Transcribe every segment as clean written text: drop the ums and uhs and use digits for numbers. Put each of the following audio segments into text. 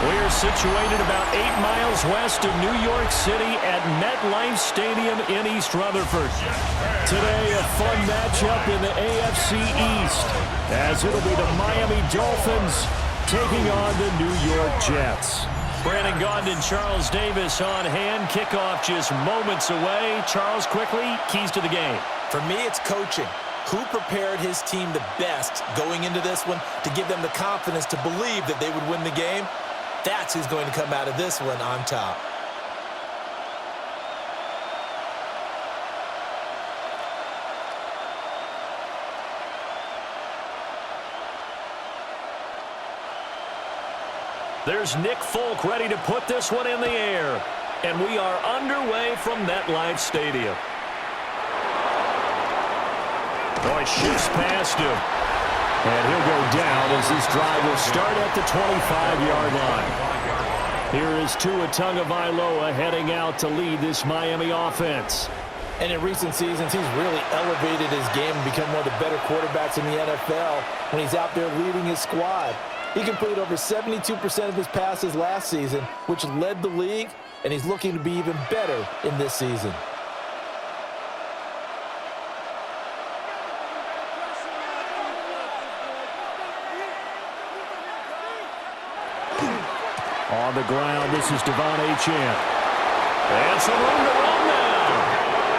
We're situated about 8 miles west of New York City at MetLife Stadium in East Rutherford. Today, a fun matchup in the AFC East, as it'll be the Miami Dolphins taking on the New York Jets. Brandon Gaudin and Charles Davis on hand. Kickoff just moments away. Charles, quickly, keys to the game. For me, it's coaching. Who prepared his team the best going into this one to give them the confidence to believe that they would win the game? That's who's going to come out of this one on top. There's Nick Folk ready to put this one in the air. And we are underway from MetLife Stadium. Oh, he shoots past him. And he'll go down as this drive will start at the 25-yard line. Here is Tua Tagovailoa heading out to lead this Miami offense. And in recent seasons, he's really elevated his game and become one of the better quarterbacks in the NFL when he's out there leading his squad. He completed over 72% of his passes last season, which led the league, and he's looking to be even better in this season. On the ground, this is Devon Achane. And some room to run now.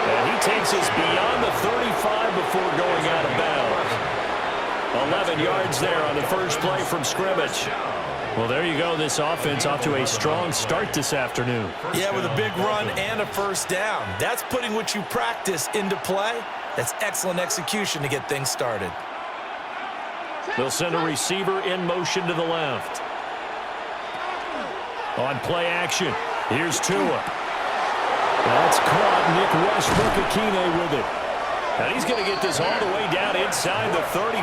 And he takes us beyond the 35 before going out of bounds. 11 yards there on the first play from scrimmage. Well, there you go. This offense off to a strong start this afternoon. Yeah, with a big run and a first down. That's putting what you practice into play. That's excellent execution to get things started. They'll send a receiver in motion to the left. On play action, here's Tua. That's caught. Nick Westbrook-Akine with it. And he's going to get this all the way down inside the 35.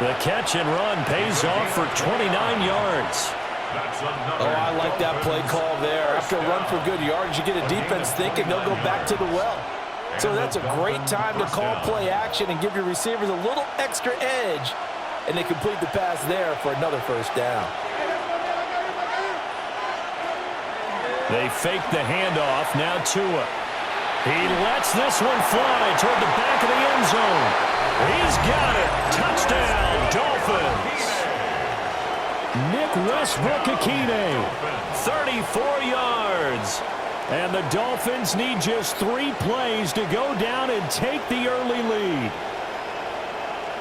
The catch and run pays off for 29 yards. Oh, I like that play call there. After a run for good yards, you get a defense thinking they'll go back to the well. So that's a great time to call play action and give your receivers a little extra edge. And they complete the pass there for another first down. They fake the handoff. Now Tua. He lets this one fly toward the back of the end zone. He's got it. Touchdown, Dolphins. Nick Westbrook-Akine, 34 yards. And the Dolphins need just 3 plays to go down and take the early lead.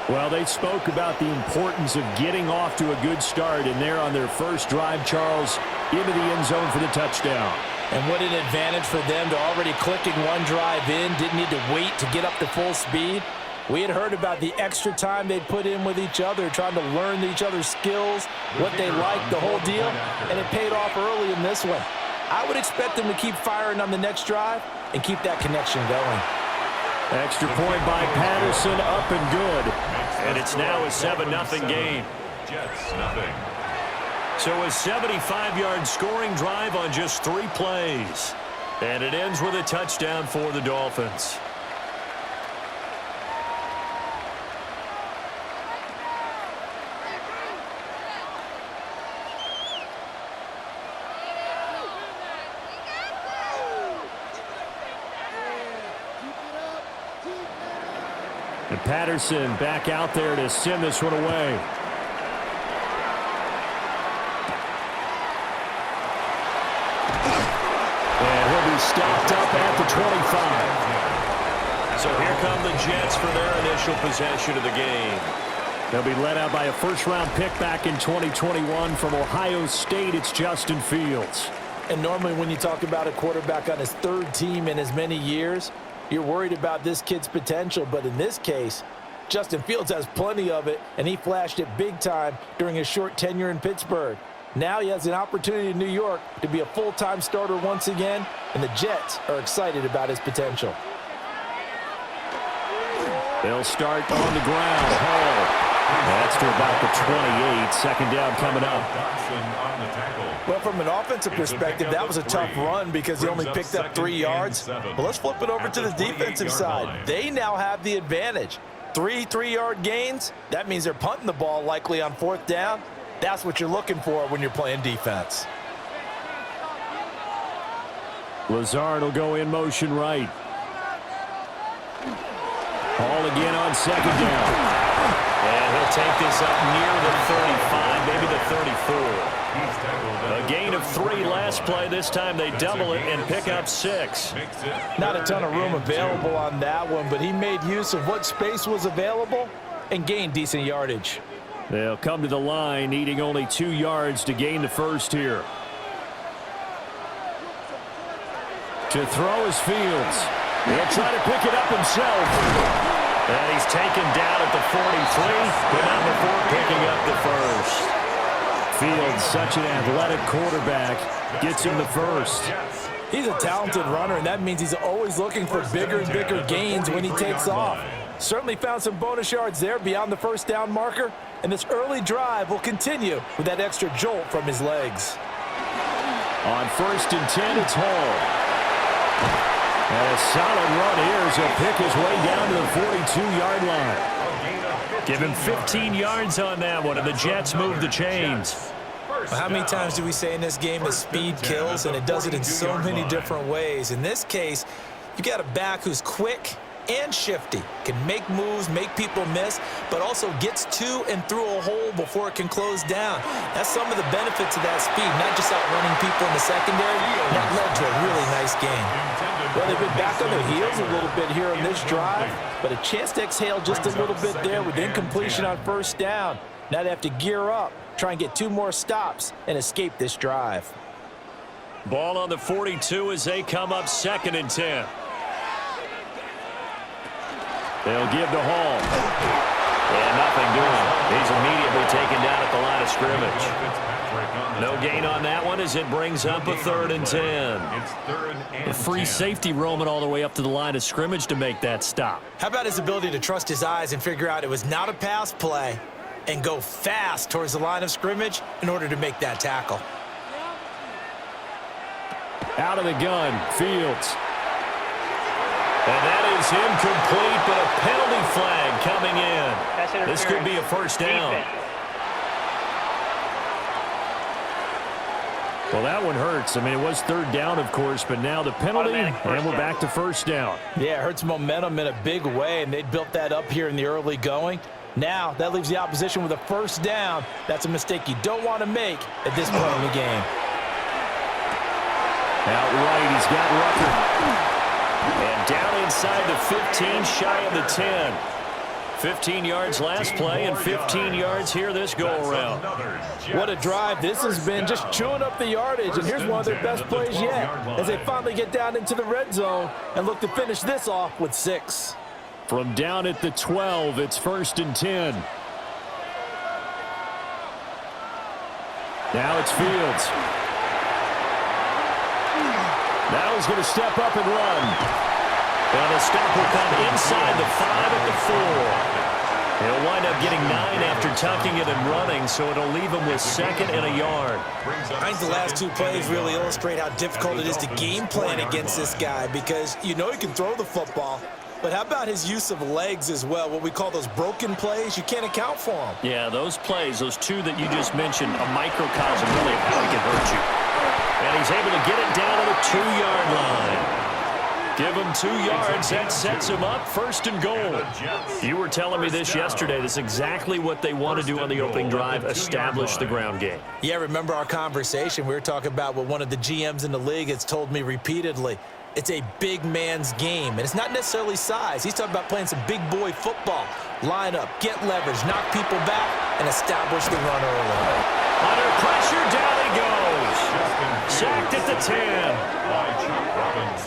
Well, they spoke about the importance of getting off to a good start, and they're on their first drive, Charles, into the end zone for the touchdown. And what an advantage for them to already clicking one drive in, didn't need to wait to get up to full speed. We had heard about the extra time they'd put in with each other, trying to learn each other's skills, what they liked, the whole deal, and it paid off early in this one. I would expect them to keep firing on the next drive and keep that connection going. Extra point by Patterson, up and good. And it's now a 7-0 game. Jets, nothing. So a 75-yard scoring drive on just 3 plays. And it ends with a touchdown for the Dolphins. And Patterson back out there to send this one away. And he'll be stopped up at the 25. So here come the Jets for their initial possession of the game. They'll be led out by a first-round pick back in 2021 from Ohio State. It's Justin Fields. And normally when you talk about a quarterback on his 3rd team in as many years, you're worried about this kid's potential, but in this case, Justin Fields has plenty of it, and he flashed it big time during his short tenure in Pittsburgh. Now he has an opportunity in New York to be a full-time starter once again, and the Jets are excited about his potential. They'll start on the ground. Hall. That's to about the 28. Second down coming up. Well, from an offensive perspective, that was a tough run because he only picked up 3 yards. But let's flip it over to the defensive side. They now have the advantage. 3 3-yard gains. That means they're punting the ball likely on 4th down. That's what you're looking for when you're playing defense. Lazard will go in motion right. Hall again on second down. And he'll take this up near the 35, maybe the 34. A gain of 3 last play. This time they double it and pick up 6. Not a ton of room available on that one, but he made use of what space was available and gained decent yardage. They'll come to the line, needing only 2 yards to gain the first here. To throw is Fields. He'll try to pick it up himself. And he's taken down at the 43, but not before picking up the first. Fields, such an athletic quarterback, gets him the first. He's a talented runner, and that means he's always looking for bigger and bigger gains when he takes off. Certainly found some bonus yards there beyond the first down marker, and this early drive will continue with that extra jolt from his legs. On 1st and 10, it's Hall. And a solid run here as he'll pick his way down to the 42-yard line. Give him 15 yards on that one, and the Jets move the chains. Well, how many times do we say in this game that speed kills, and it does it in so many different ways? In this case, you got a back who's quick and shifty, can make moves, make people miss, but also gets to and through a hole before it can close down. That's some of the benefits of that speed, not just outrunning people in the secondary. That led to a really nice game. Well, they've been back on their heels a little bit here on this drive, but a chance to exhale just a little bit there with incompletion on first down. Now they have to gear up, try and get 2 more stops, and escape this drive. Ball on the 42 as they come up 2nd and 10. They'll give to Hall. And nothing doing. He's immediately taken down at the line of scrimmage. No gain on that one as it brings up a 3rd and 10. A free safety roaming all the way up to the line of scrimmage to make that stop. How about his ability to trust his eyes and figure out it was not a pass play and go fast towards the line of scrimmage in order to make that tackle. Out of the gun, Fields. And that is incomplete, but a penalty flag coming in. This could be a first down. Well, that one hurts. I mean, it was 3rd down, of course, but now the penalty, and we're back to 1st down. Yeah, it hurts momentum in a big way, and they built that up here in the early going. Now, that leaves the opposition with a 1st down. That's a mistake you don't want to make at this point in the game. Out right, he's got Rucker. And down inside the 15, shy of the 10. 15 yards last play and 15 yards here this go-around. What a drive this has been, just chewing up the yardage, and here's one of their best plays yet as they finally get down into the red zone and look to finish this off with 6. From down at the 12, it's 1st and 10. Now it's Fields. Now he's going to step up and run. And the stop will come inside the 5 at the 4. He'll wind up getting 9 after tucking it and running, so it'll leave him with 2nd and a yard. I think the last 2 plays really illustrate how difficult it is to game plan against this guy, because you know he can throw the football, but how about his use of legs as well? What we call those broken plays, you can't account for them. Yeah, those plays, those 2 that you just mentioned, a microcosm really of how he can hurt you. And he's able to get it down to the 2-yard line. Give him 2 yards. That sets him up 1st and goal. You were telling me this yesterday. This is exactly what they want to do on the opening drive, establish the ground game. Yeah, remember our conversation? We were talking about what one of the GMs in the league has told me repeatedly. It's a big man's game, and it's not necessarily size. He's talking about playing some big boy football. Line up, get leverage, knock people back, and establish the run early. Under pressure, down he goes. Sacked at the 10.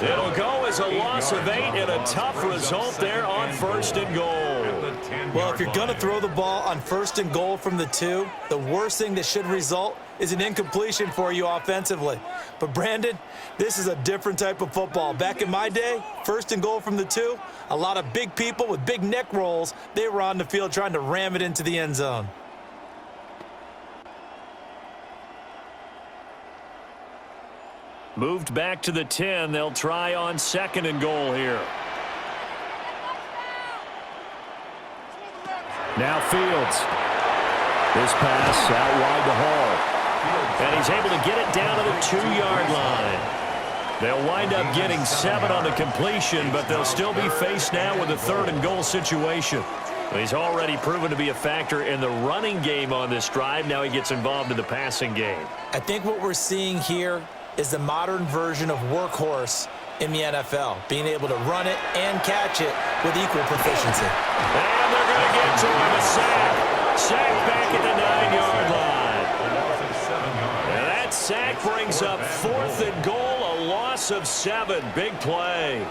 It'll go as a loss of 8 and a tough result there on 1st and goal. Well, if you're going to throw the ball on 1st and goal from the 2, the worst thing that should result is an incompletion for you offensively. But, Brandon, this is a different type of football. Back in my day, 1st and goal from the 2, a lot of big people with big neck rolls, they were on the field trying to ram it into the end zone. Moved back to the 10. They'll try on 2nd and goal here. Now Fields. This pass out wide to Hall. And he's able to get it down to the 2-yard line. They'll wind up getting 7 on the completion, but they'll still be faced now with a 3rd and goal situation. He's already proven to be a factor in the running game on this drive. Now he gets involved in the passing game. I think what we're seeing here is the modern version of workhorse in the NFL, being able to run it and catch it with equal proficiency. And they're going to get to him, a sack. Sack back at the 9-yard line. And that sack brings up 4th and goal, a loss of 7. Big play.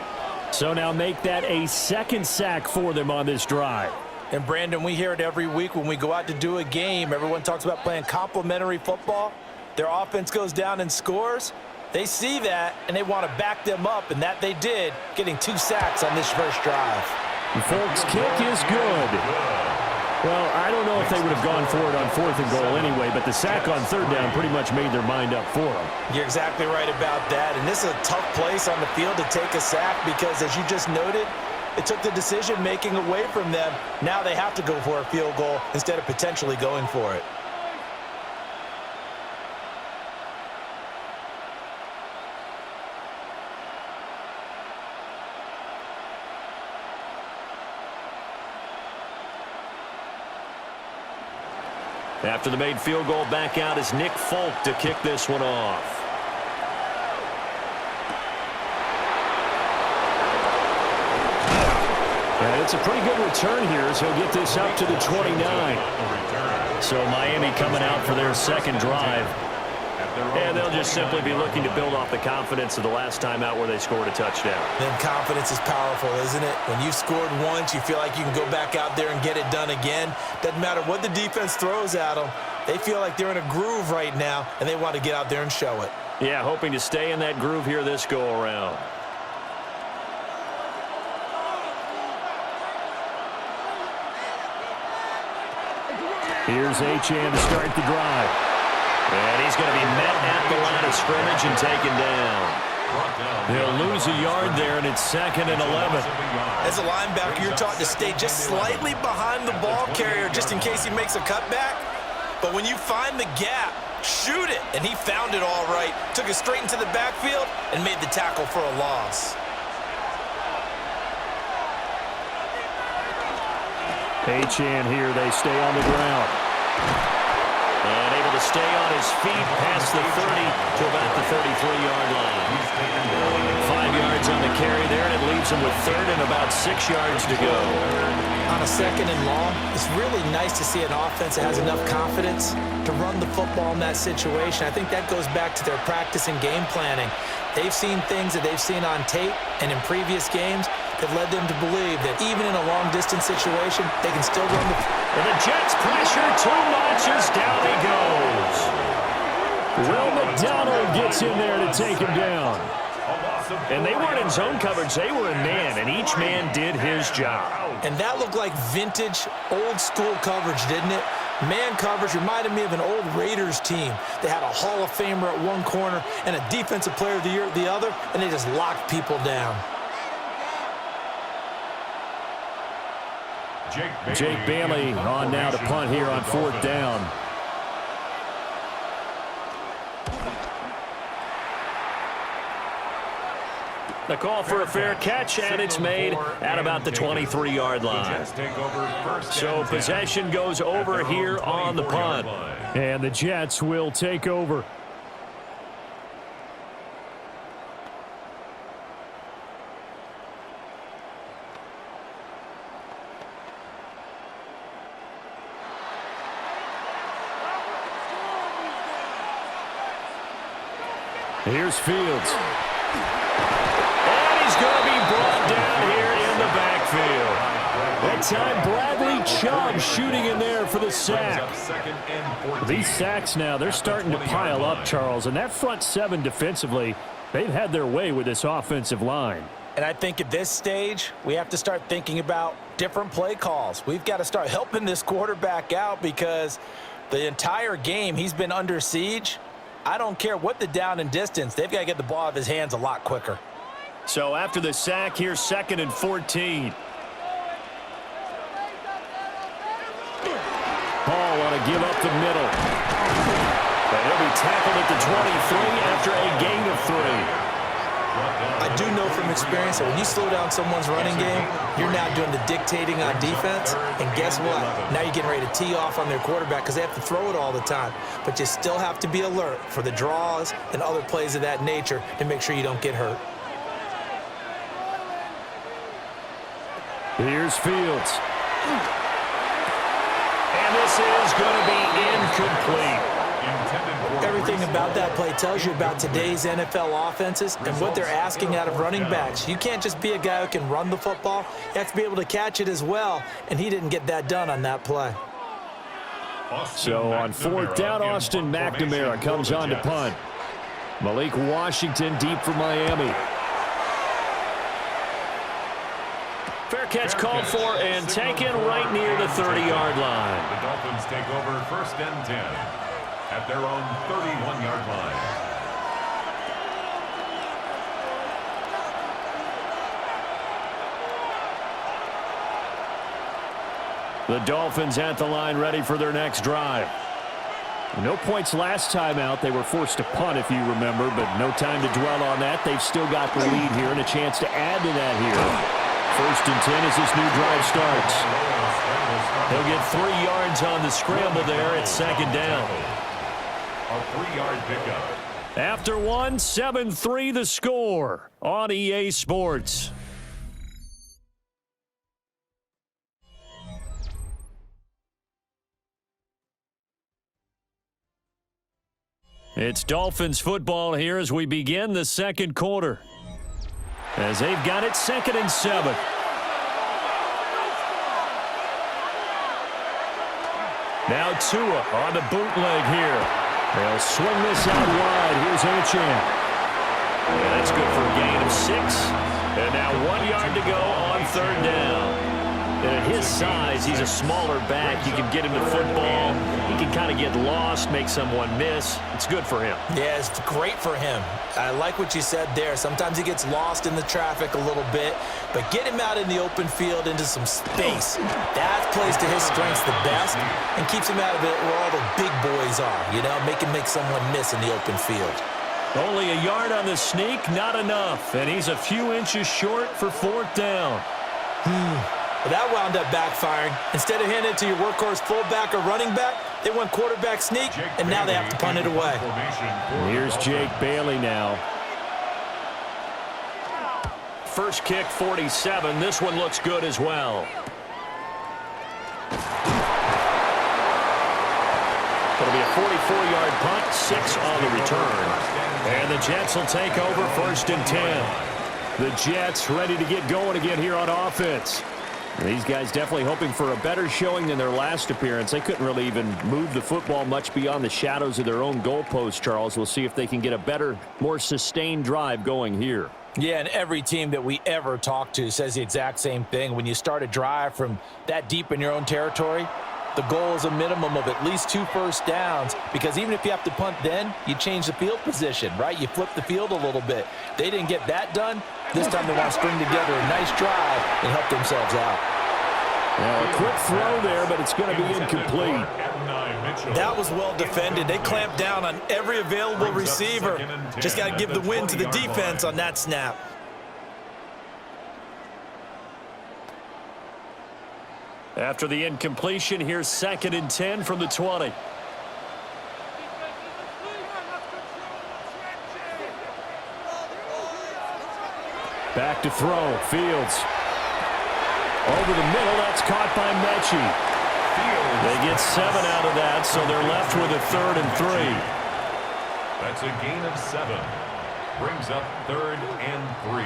So now make that a 2nd sack for them on this drive. And, Brandon, we hear it every week when we go out to do a game. Everyone talks about playing complementary football. Their offense goes down and scores. They see that, and they want to back them up, and that they did, getting 2 sacks on this first drive. And folks, kick is good. Well, I don't know if they would have gone for it on 4th and goal anyway, but the sack on 3rd down pretty much made their mind up for them. You're exactly right about that, and this is a tough place on the field to take a sack because, as you just noted, it took the decision-making away from them. Now they have to go for a field goal instead of potentially going for it. After the made field goal, back out is Nick Folk to kick this one off. And it's a pretty good return here as he'll get this up to the 29. So Miami coming out for their 2nd drive. And they'll just simply be looking to build off the confidence of the last time out where they scored a touchdown. Then confidence is powerful, isn't it? When you've scored once, you feel like you can go back out there and get it done again. Doesn't matter what the defense throws at them. They feel like they're in a groove right now, and they want to get out there and show it. Yeah, hoping to stay in that groove here this go-around. Here's Achane to start the drive. And he's going to be met at the line of scrimmage and taken down. They'll lose a yard there, and it's 2nd and 11. As a linebacker, you're taught to stay just slightly behind the ball carrier just in case he makes a cutback. But when you find the gap, shoot it. And he found it all right. Took it straight into the backfield and made the tackle for a loss. Achane here, they stay on the ground. And able to stay on his feet past the 30 to about the 33-yard line. 5 yards on the carry there, and it leaves him with 3rd and about 6 yards to go. On a 2nd and long, it's really nice to see an offense that has enough confidence to run the football in that situation. I think that goes back to their practice and game planning. They've seen things that they've seen on tape and in previous games that led them to believe that even in a long-distance situation, they can still run the... And the Jets pressure too much as down he goes. Will McDonald gets in there to take him down. And they weren't in zone coverage. They were in man, and each man did his job. And that looked like vintage, old-school coverage, didn't it? Man coverage reminded me of an old Raiders team. They had a Hall of Famer at one corner and a Defensive Player of the Year at the other, and they just locked people down. Jake Bailey on now to punt here on 4th down. The call for a fair catch, and it's made at about the 23-yard line. So possession goes over here on the punt. And the Jets will take over. Here's Fields. And he's going to be brought down here in the backfield. That time, Bradley Chubb shooting in there for the sack. These sacks now, they're starting to pile up, Charles. And that front 7 defensively, they've had their way with this offensive line. And I think at this stage, we have to start thinking about different play calls. We've got to start helping this quarterback out because the entire game he's been under siege. I don't care what the down and distance. They've got to get the ball out of his hands a lot quicker. So after the sack, here's 2nd and 14. Ball on a give up the middle. And he'll be tackled at the 23 after a gain of 3. I do know from experience that when you slow down someone's running game, you're now doing the dictating on defense. And guess what? Now you're getting ready to tee off on their quarterback because they have to throw it all the time. But you still have to be alert for the draws and other plays of that nature to make sure you don't get hurt. Here's Fields. And this is going to be incomplete. Everything about that play tells you about today's NFL offenses and what they're asking out of running backs. You can't just be a guy who can run the football. You have to be able to catch it as well, and he didn't get that done on that play. So on 4th down, Austin McNamara comes on to punt. Malik Washington deep for Miami. Fair catch called for and taken right near the 30-yard line. The Dolphins take over 1st and 10 at their own 31-yard line. The Dolphins at the line, ready for their next drive. No points last time out. They were forced to punt, if you remember, but no time to dwell on that. They've still got the lead here and a chance to add to that here. 1st and 10 as this new drive starts. He'll get 3 yards on the scramble there at 2nd down. A 3-yard pickup. After 1, 7-3 the score on EA Sports. It's Dolphins football here as we begin the 2nd quarter. As they've got it 2nd and 7. Now Tua on the bootleg here. They'll swing this out wide. Here's Achane. And that's good for a gain of 6. And now 1 yard to go on 3rd down. And at his size, he's a smaller back. You can get him to football. He can kind of get lost, make someone miss. It's good for him. Yeah, it's great for him. I like what you said there. Sometimes he gets lost in the traffic a little bit, but get him out in the open field into some space. That plays to his strengths the best and keeps him out of it where all the big boys are, you know, make someone miss in the open field. Only a yard on the sneak, not enough. And he's a few inches short for 4th down. Well, that wound up backfiring. Instead of handing it to your workhorse fullback or running back, they went quarterback sneak, and now they have to punt it away. Here's Jake Bailey now. First kick, 47. This one looks good as well. It'll be a 44-yard punt, 6 on the return. And the Jets will take over 1st and 10. The Jets ready to get going again here on offense. These guys definitely hoping for a better showing than their last appearance. They couldn't really even move the football much beyond the shadows of their own goalpost, Charles. We'll see if they can get a better, more sustained drive going here. Yeah, and every team that we ever talk to says the exact same thing. When you start a drive from that deep in your own territory, the goal is a minimum of at least 2 first downs, because even if you have to punt then, you change the field position, right? You flip the field a little bit. They didn't get that done. This time they want to string together a nice drive and help themselves out. Well, a quick throw there, but it's going to be incomplete. That was well defended. They clamped down on every available receiver. Just got to give the win to the defense on that snap. After the incompletion, here's 2nd and 10 from the 20. Back to throw. Fields. Over the middle. That's caught by Mechie. They get 7 out of that, so they're left with a 3rd and 3. That's a gain of 7. Brings up 3rd and 3.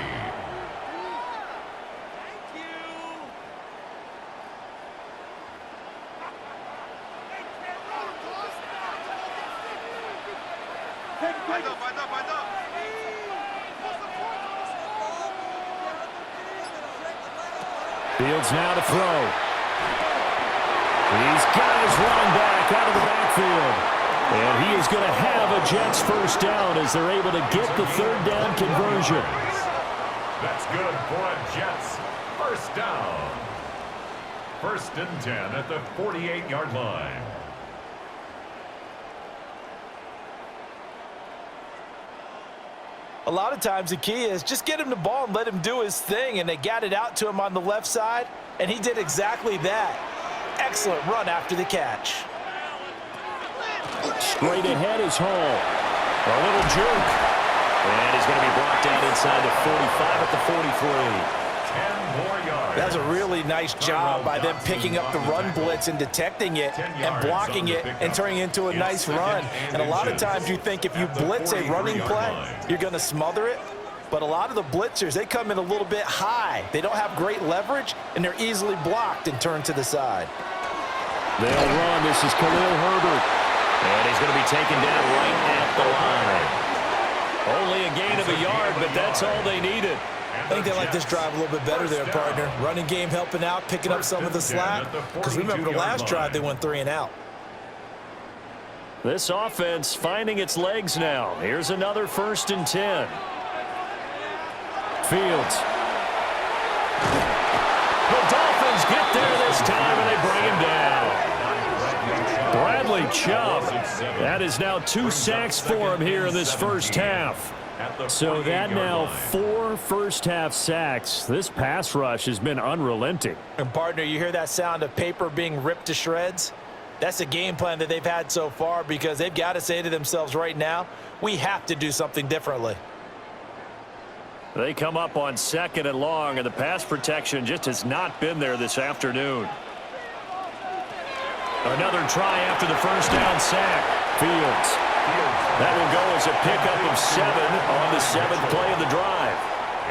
Fields now to throw. He's got his running back out of the backfield. And he is going to have a Jets first down as they're able to get the 3rd down conversion. That's good for a Jets first down. 1st and 10 at the 48-yard line. A lot of times the key is just get him the ball and let him do his thing, and they got it out to him on the left side, and he did exactly that. Excellent run after the catch. Straight ahead is Hall. A little jerk. And he's going to be blocked out inside the 45 at the 43. 10 more yards. That's a really nice job by them picking up the run blitz and detecting it and blocking it and turning it into a nice run. And a lot of times you think if you blitz a running play, you're going to smother it. But a lot of the blitzers, they come in a little bit high. They don't have great leverage, and they're easily blocked and turned to the side. They'll run. This is Khalil Herbert. And he's going to be taken down right at the line. Only a gain of a yard, but that's all they needed. I think they like this drive a little bit better there, partner. Running game helping out, picking up some of the slack. Because remember the last drive, they went 3 and out. This offense finding its legs now. Here's another 1st and 10. Fields. The Dolphins get there this time, and they bring him down. Bradley Chubb. That is now 2 sacks for him here in this first half. So that now 4 first-half sacks. This pass rush has been unrelenting. And, partner, you hear that sound of paper being ripped to shreds? That's the game plan that they've had so far because they've got to say to themselves right now, we have to do something differently. They come up on 2nd and long, and the pass protection just has not been there this afternoon. Another try after the first down sack. Fields. That will go as a pickup of 7 on the 7th play of the drive.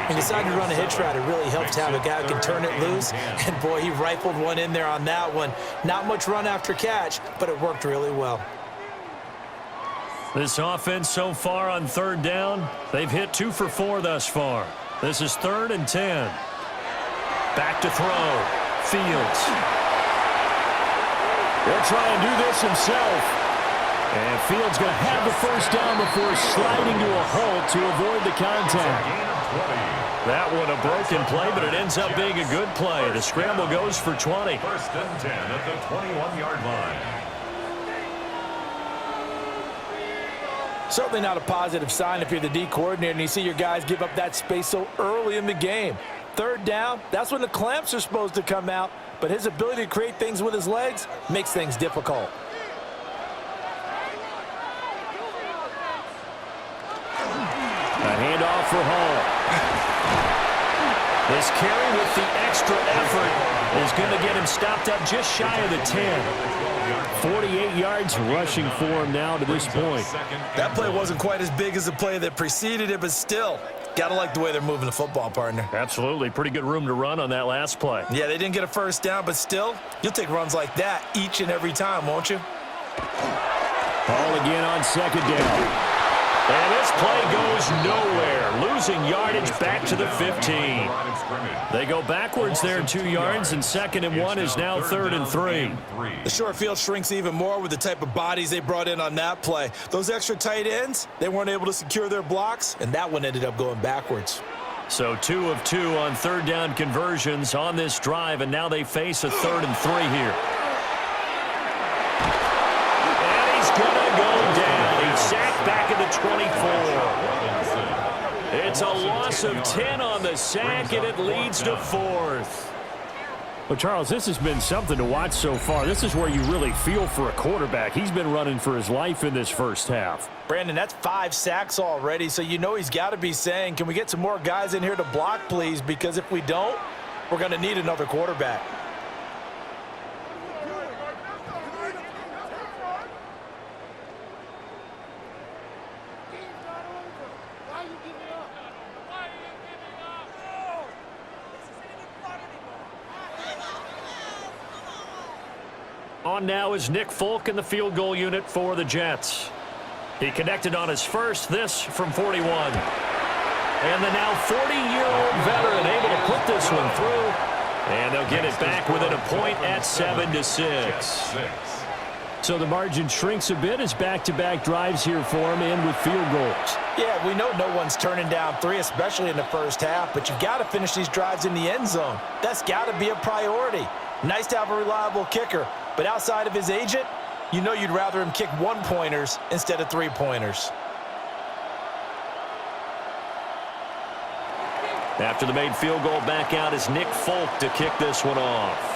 He decided to run a hitch route. It really helps to have a guy who can turn it loose. And, boy, he rifled one in there on that one. Not much run after catch, but it worked really well. This offense so far on 3rd down, they've hit 2 for 4 thus far. This is 3rd and 10. Back to throw. Fields. He'll try and do this himself. And Fields going to have the first down before sliding to a halt to avoid the contact. That one a broken play, but it ends up being a good play. The scramble goes for 20. 1st and 10 at the 21-yard line. Certainly not a positive sign if you're the D coordinator and you see your guys give up that space so early in the game. 3rd down, that's when the clamps are supposed to come out, but his ability to create things with his legs makes things difficult. A handoff for Hall. This carry with the extra effort is going to get him stopped up just shy of the 10. 48 yards rushing for him now to this point. That play wasn't quite as big as the play that preceded it, but still, got to like the way they're moving the football, partner. Absolutely. Pretty good room to run on that last play. Yeah, they didn't get a first down, but still, you'll take runs like that each and every time, won't you? Hall again on 2nd down. And this play goes nowhere. Losing yardage back to the 15. They go backwards there 2 yards, and 2nd and 1 is now 3rd and 3. The short field shrinks even more with the type of bodies they brought in on that play. Those extra tight ends, they weren't able to secure their blocks, and that one ended up going backwards. So 2 of 2 on 3rd down conversions on this drive, and now they face a 3rd and 3 here. And he's going to go down. He's sacked back at the 24. It's a loss of 10 on the sack, and it leads to 4th. Well, Charles, this has been something to watch so far. This is where you really feel for a quarterback. He's been running for his life in this first half. Brandon, that's 5 sacks already, so you know he's got to be saying, can we get some more guys in here to block, please? Because if we don't, we're going to need another quarterback. On now is Nick Folk in the field goal unit for the Jets. He connected on his first, this from 41. And the now 40-year-old veteran able to put this one through. And they'll get it back within a point at 7-6. So the margin shrinks a bit as back-to-back drives here for him and with field goals. Yeah, we know no one's turning down 3, especially in the first half, but you've got to finish these drives in the end zone. That's got to be a priority. Nice to have a reliable kicker, but outside of his agent, you know you'd rather him kick 1-pointers instead of 3-pointers. After the made field goal, back out is Nick Folk to kick this one off.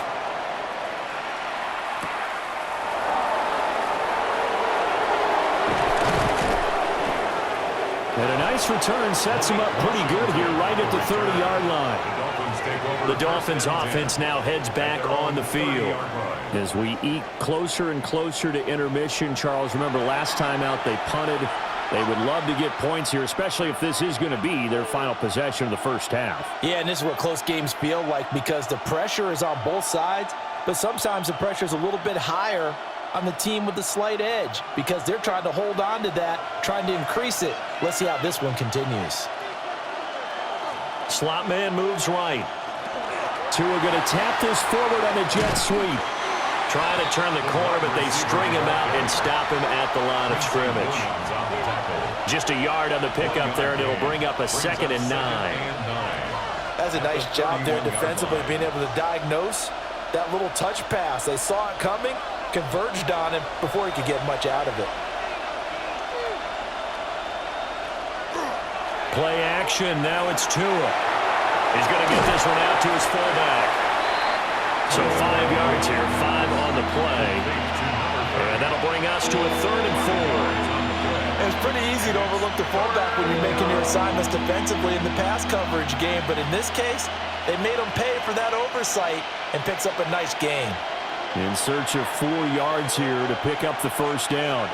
And a nice return sets him up pretty good here right at the 30-yard line. The Dolphins offense now heads back on the field. As we eke closer and closer to intermission, Charles, remember last time out they punted. They would love to get points here, especially if this is going to be their final possession of the first half. Yeah, and this is what close games feel like because the pressure is on both sides, but sometimes the pressure is a little bit higher on the team with the slight edge because they're trying to hold on to that, trying to increase it. Let's see how this one continues. Slot man moves right. Tua going to tap this forward on a jet sweep. Trying to turn the corner, but they string him out and stop him at the line of scrimmage. Just a yard on the pickup there, and it'll bring up a 2nd and 9. That's a nice job there defensively, being able to diagnose that little touch pass. They saw it coming, converged on him before he could get much out of it. Play action. Now it's Tua. He's going to get this one out to his fullback. So 5 yards here, 5 on the play. And that'll bring us to a 3rd and 4. It's pretty easy to overlook the fullback when you're making your assignments defensively in the pass coverage game. But in this case, they made him pay for that oversight and picks up a nice gain. In search of 4 yards here to pick up the first down.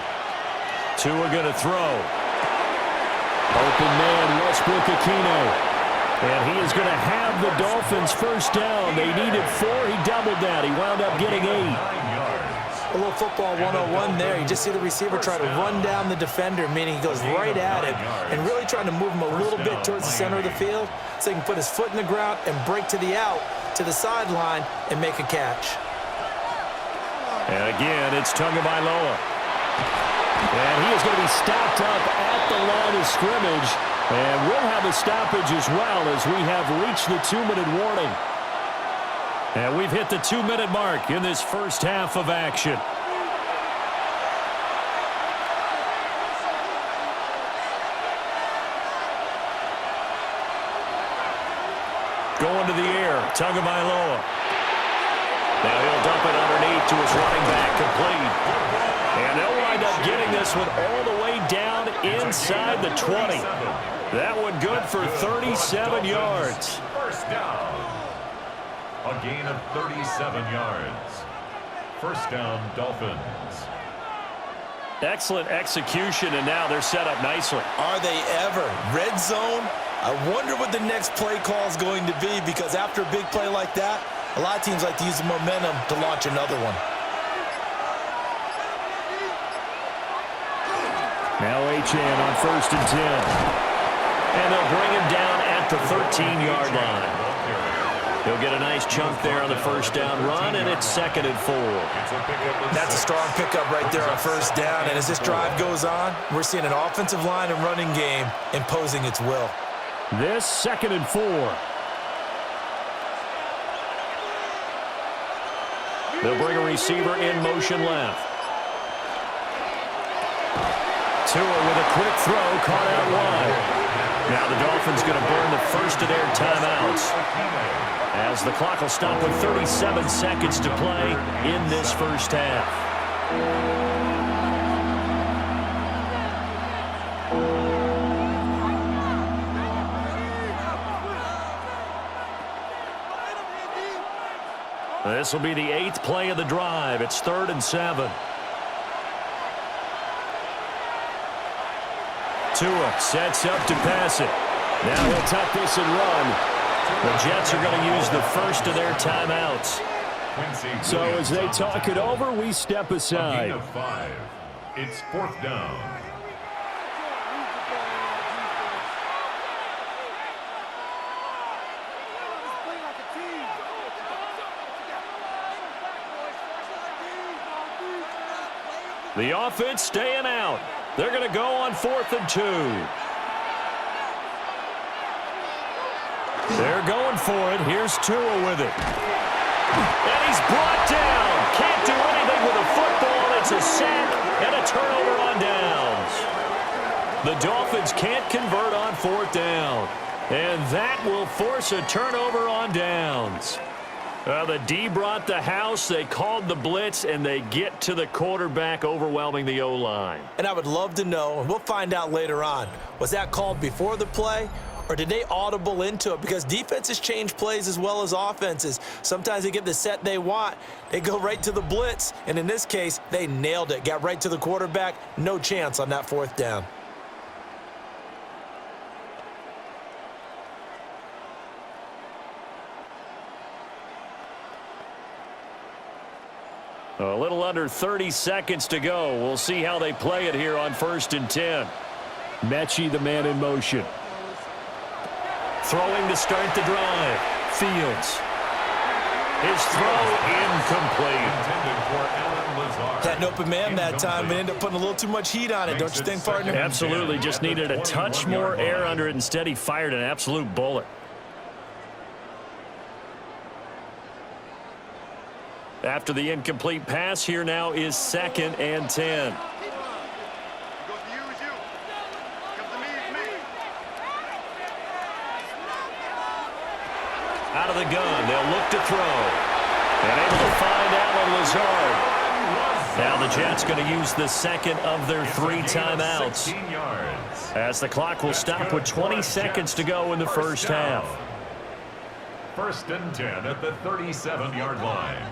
Tua going to throw. Open man, Westbrook-Ikhine. And he is going to have the Dolphins first down. They needed 4. He doubled that. He wound up getting 8. A little football 101 there. You just see the receiver try to run down the defender, meaning he goes right at him and really trying to move him a little bit towards the center of the field so he can put his foot in the ground and break to the out, to the sideline, and make a catch. And again, it's Tagovailoa. And he is going to be stopped up at the line of scrimmage. And we'll have a stoppage as well as we have reached the 2-minute warning. And we've hit the 2-minute mark in this first half of action. Going to the air, Tagovailoa. Now he'll dump it underneath to his running back, complete. And they'll wind up getting this one all the way down inside the 20. That one good for 37 yards. First down. A gain of 37 yards. First down, Dolphins. Excellent execution, and now they're set up nicely. Are they ever? Red zone? I wonder what the next play call is going to be because after a big play like that, a lot of teams like to use the momentum to launch another one. Now Achane on 1st and 10. And they'll bring him down at the 13-yard line. He'll get a nice chunk there on the first down run, and it's 2nd and 4. That's a strong pickup right there on first down. And as this drive goes on, we're seeing an offensive line and running game imposing its will. This 2nd and 4. They'll bring a receiver in motion left. Tua with a quick throw, caught out wide. Now the Dolphins going to burn the first of their timeouts as the clock will stop with 37 seconds to play in this first half. This will be the 8th play of the drive. It's 3rd and 7. Tua sets up to pass it. Now he'll tuck this and run. The Jets are going to use the first of their timeouts. So as they talk it over, we step aside. A gain of 5. It's 4th down. The offense staying out. They're going to go on 4th and 2. They're going for it. Here's Tua with it. And he's brought down. Can't do anything with a football. It's a sack and a turnover on downs. The Dolphins can't convert on 4th down. And that will force a turnover on downs. The D brought the house, they called the blitz, and they get to the quarterback, overwhelming the O-line. And I would love to know, and we'll find out later on, was that called before the play, or did they audible into it? Because defenses change plays as well as offenses. Sometimes they get the set they want, they go right to the blitz, and in this case, they nailed it, got right to the quarterback, no chance on that fourth down. A little under 30 seconds to go. We'll see how they play it here on 1st and 10. Mechie, the man in motion. Throwing to start the drive. Fields. His throw incomplete. Had an open man that time, but ended up putting a little too much heat on it, don't you think, partner? Absolutely. Just needed a touch more air under it. Instead, he fired an absolute bullet. After the incomplete pass, here now is 2nd and 10. Out of the gun, they'll look to throw. And able to find Allen Lazard. Now the Jets going to use the second of their 3 timeouts. As the clock will stop with 20 seconds to go in the first half. 1st and 10 at the 37-yard line.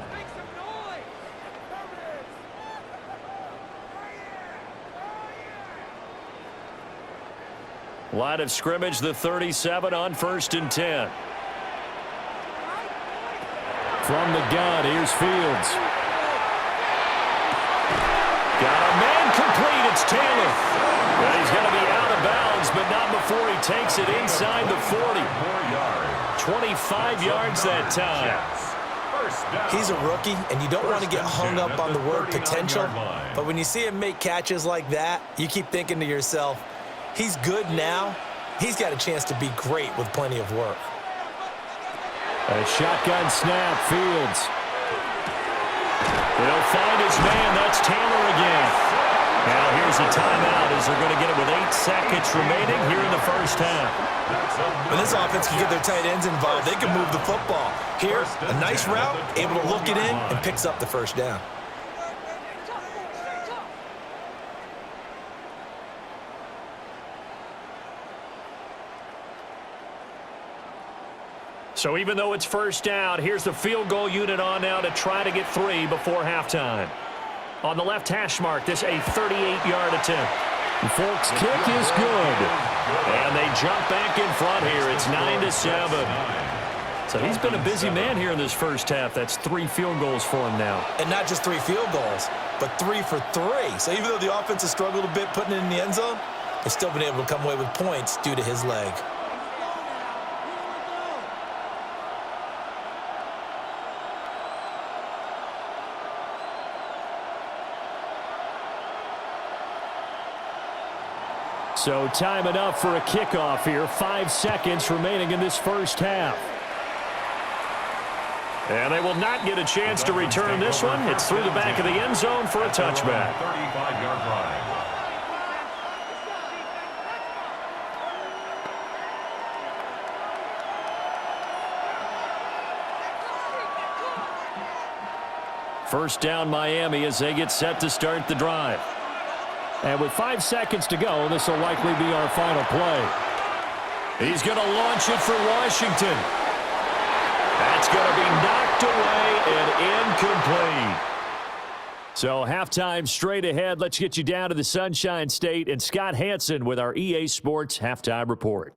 Line of scrimmage, the 37 on 1st and 10. From the gun, here's Fields. Got a man complete, it's Taylor. But he's going to be out of bounds, but not before he takes it inside the 40. 25 yards that time. He's a rookie, and you don't want to get hung up on the word potential, but when you see him make catches like that, you keep thinking to yourself, he's good now. He's got a chance to be great with plenty of work. A shotgun snap, Fields. He'll find his man. That's Taylor again. Now here's a timeout as they're going to get it with 8 seconds remaining here in the first half. When this offense can get their tight ends involved, they can move the football. Here, a nice route, able to look it in, and picks up the first down. So even though it's first down, here's the field goal unit on now to try to get 3 before halftime. On the left hash mark, this a 38-yard attempt. The Folks' kick is good. And they jump back in front here. It's 9-7. So he's been a busy man here in this first half. That's 3 field goals for him now. And not just 3 field goals, but 3 for 3. So even though the offense has struggled a bit putting it in the end zone, they've still been able to come away with points due to his leg. So time enough for a kickoff here. 5 seconds remaining in this first half. And they will not get a chance to return this one. It's through the back of the end zone for a touchback. 35-yard line. First down Miami as they get set to start the drive. And with 5 seconds to go, this will likely be our final play. He's going to launch it for Washington. That's going to be knocked away and incomplete. So halftime straight ahead. Let's get you down to the Sunshine State and Scott Hansen with our EA Sports Halftime Report.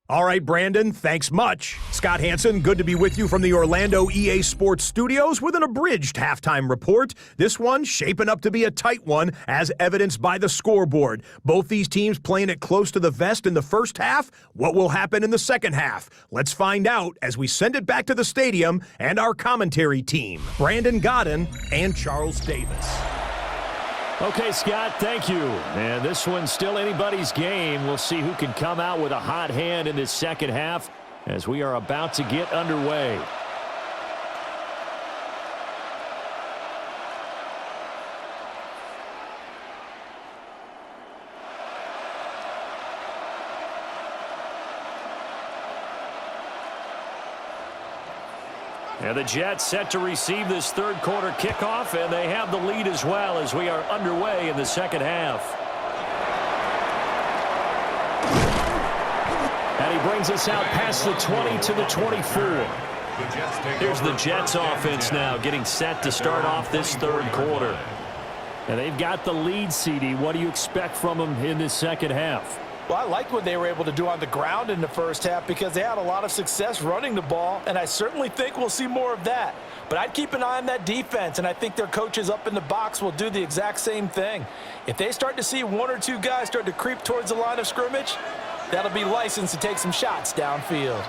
All right, Brandon, thanks much. Scott Hansen, good to be with you from the Orlando EA Sports Studios with an abridged halftime report. This one shaping up to be a tight one, as evidenced by the scoreboard. Both these teams playing it close to the vest in the first half. What will happen in the second half? Let's find out as we send it back to the stadium and our commentary team, Brandon Godden and Charles Davis. Okay, Scott, thank you. And this one's still anybody's game. We'll see who can come out with a hot hand in this second half as we are about to get underway. And the Jets set to receive this third quarter kickoff, and they have the lead as well as we are underway in the second half. And he brings us out past the 20 to the 24. Here's the Jets offense now getting set to start off this third quarter. And they've got the lead, CD. What do you expect from them in this second half? Well, I like what they were able to do on the ground in the first half because they had a lot of success running the ball, and I certainly think we'll see more of that. But I'd keep an eye on that defense, and I think their coaches up in the box will do the exact same thing. If they start to see one or two guys start to creep towards the line of scrimmage, that'll be licensed to take some shots downfield.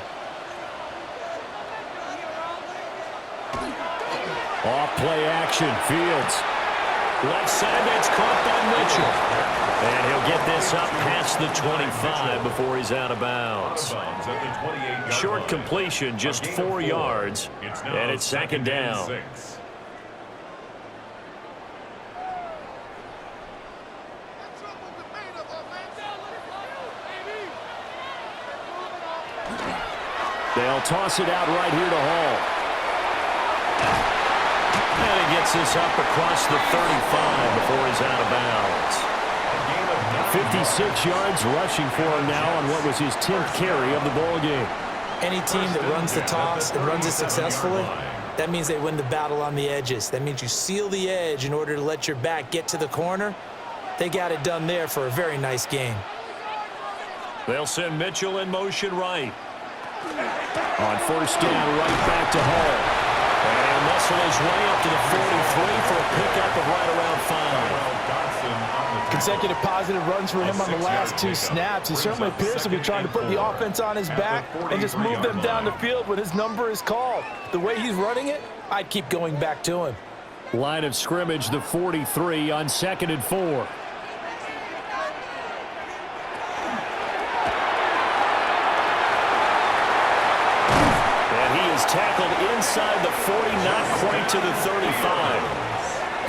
Off play action, Fields. Left side, that's caught by Mitchell. And he'll get this up past the 25 before he's out of bounds. Short completion, just 4 yards, and it's second down. They'll toss it out right here to Hall. And he gets this up across the 35 before he's out of bounds. 56 yards rushing for him now on what was his 10th carry of the ball game. Any team that runs the toss and runs it successfully, that means they win the battle on the edges. That means you seal the edge in order to let your back get to the corner. They got it done there for a very nice game. They'll send Mitchell in motion right. On first down, right back to Hall. And he'll muscle his way up to the 43 for a pickup of right around 5. Consecutive positive runs for him on the last 2 snaps. He certainly appears to be trying to put the offense on his back and just move them down the field when his number is called. The way he's running it, I'd keep going back to him. Line of scrimmage, the 43 on 2nd and 4. Tackled inside the 40, not quite to the 35.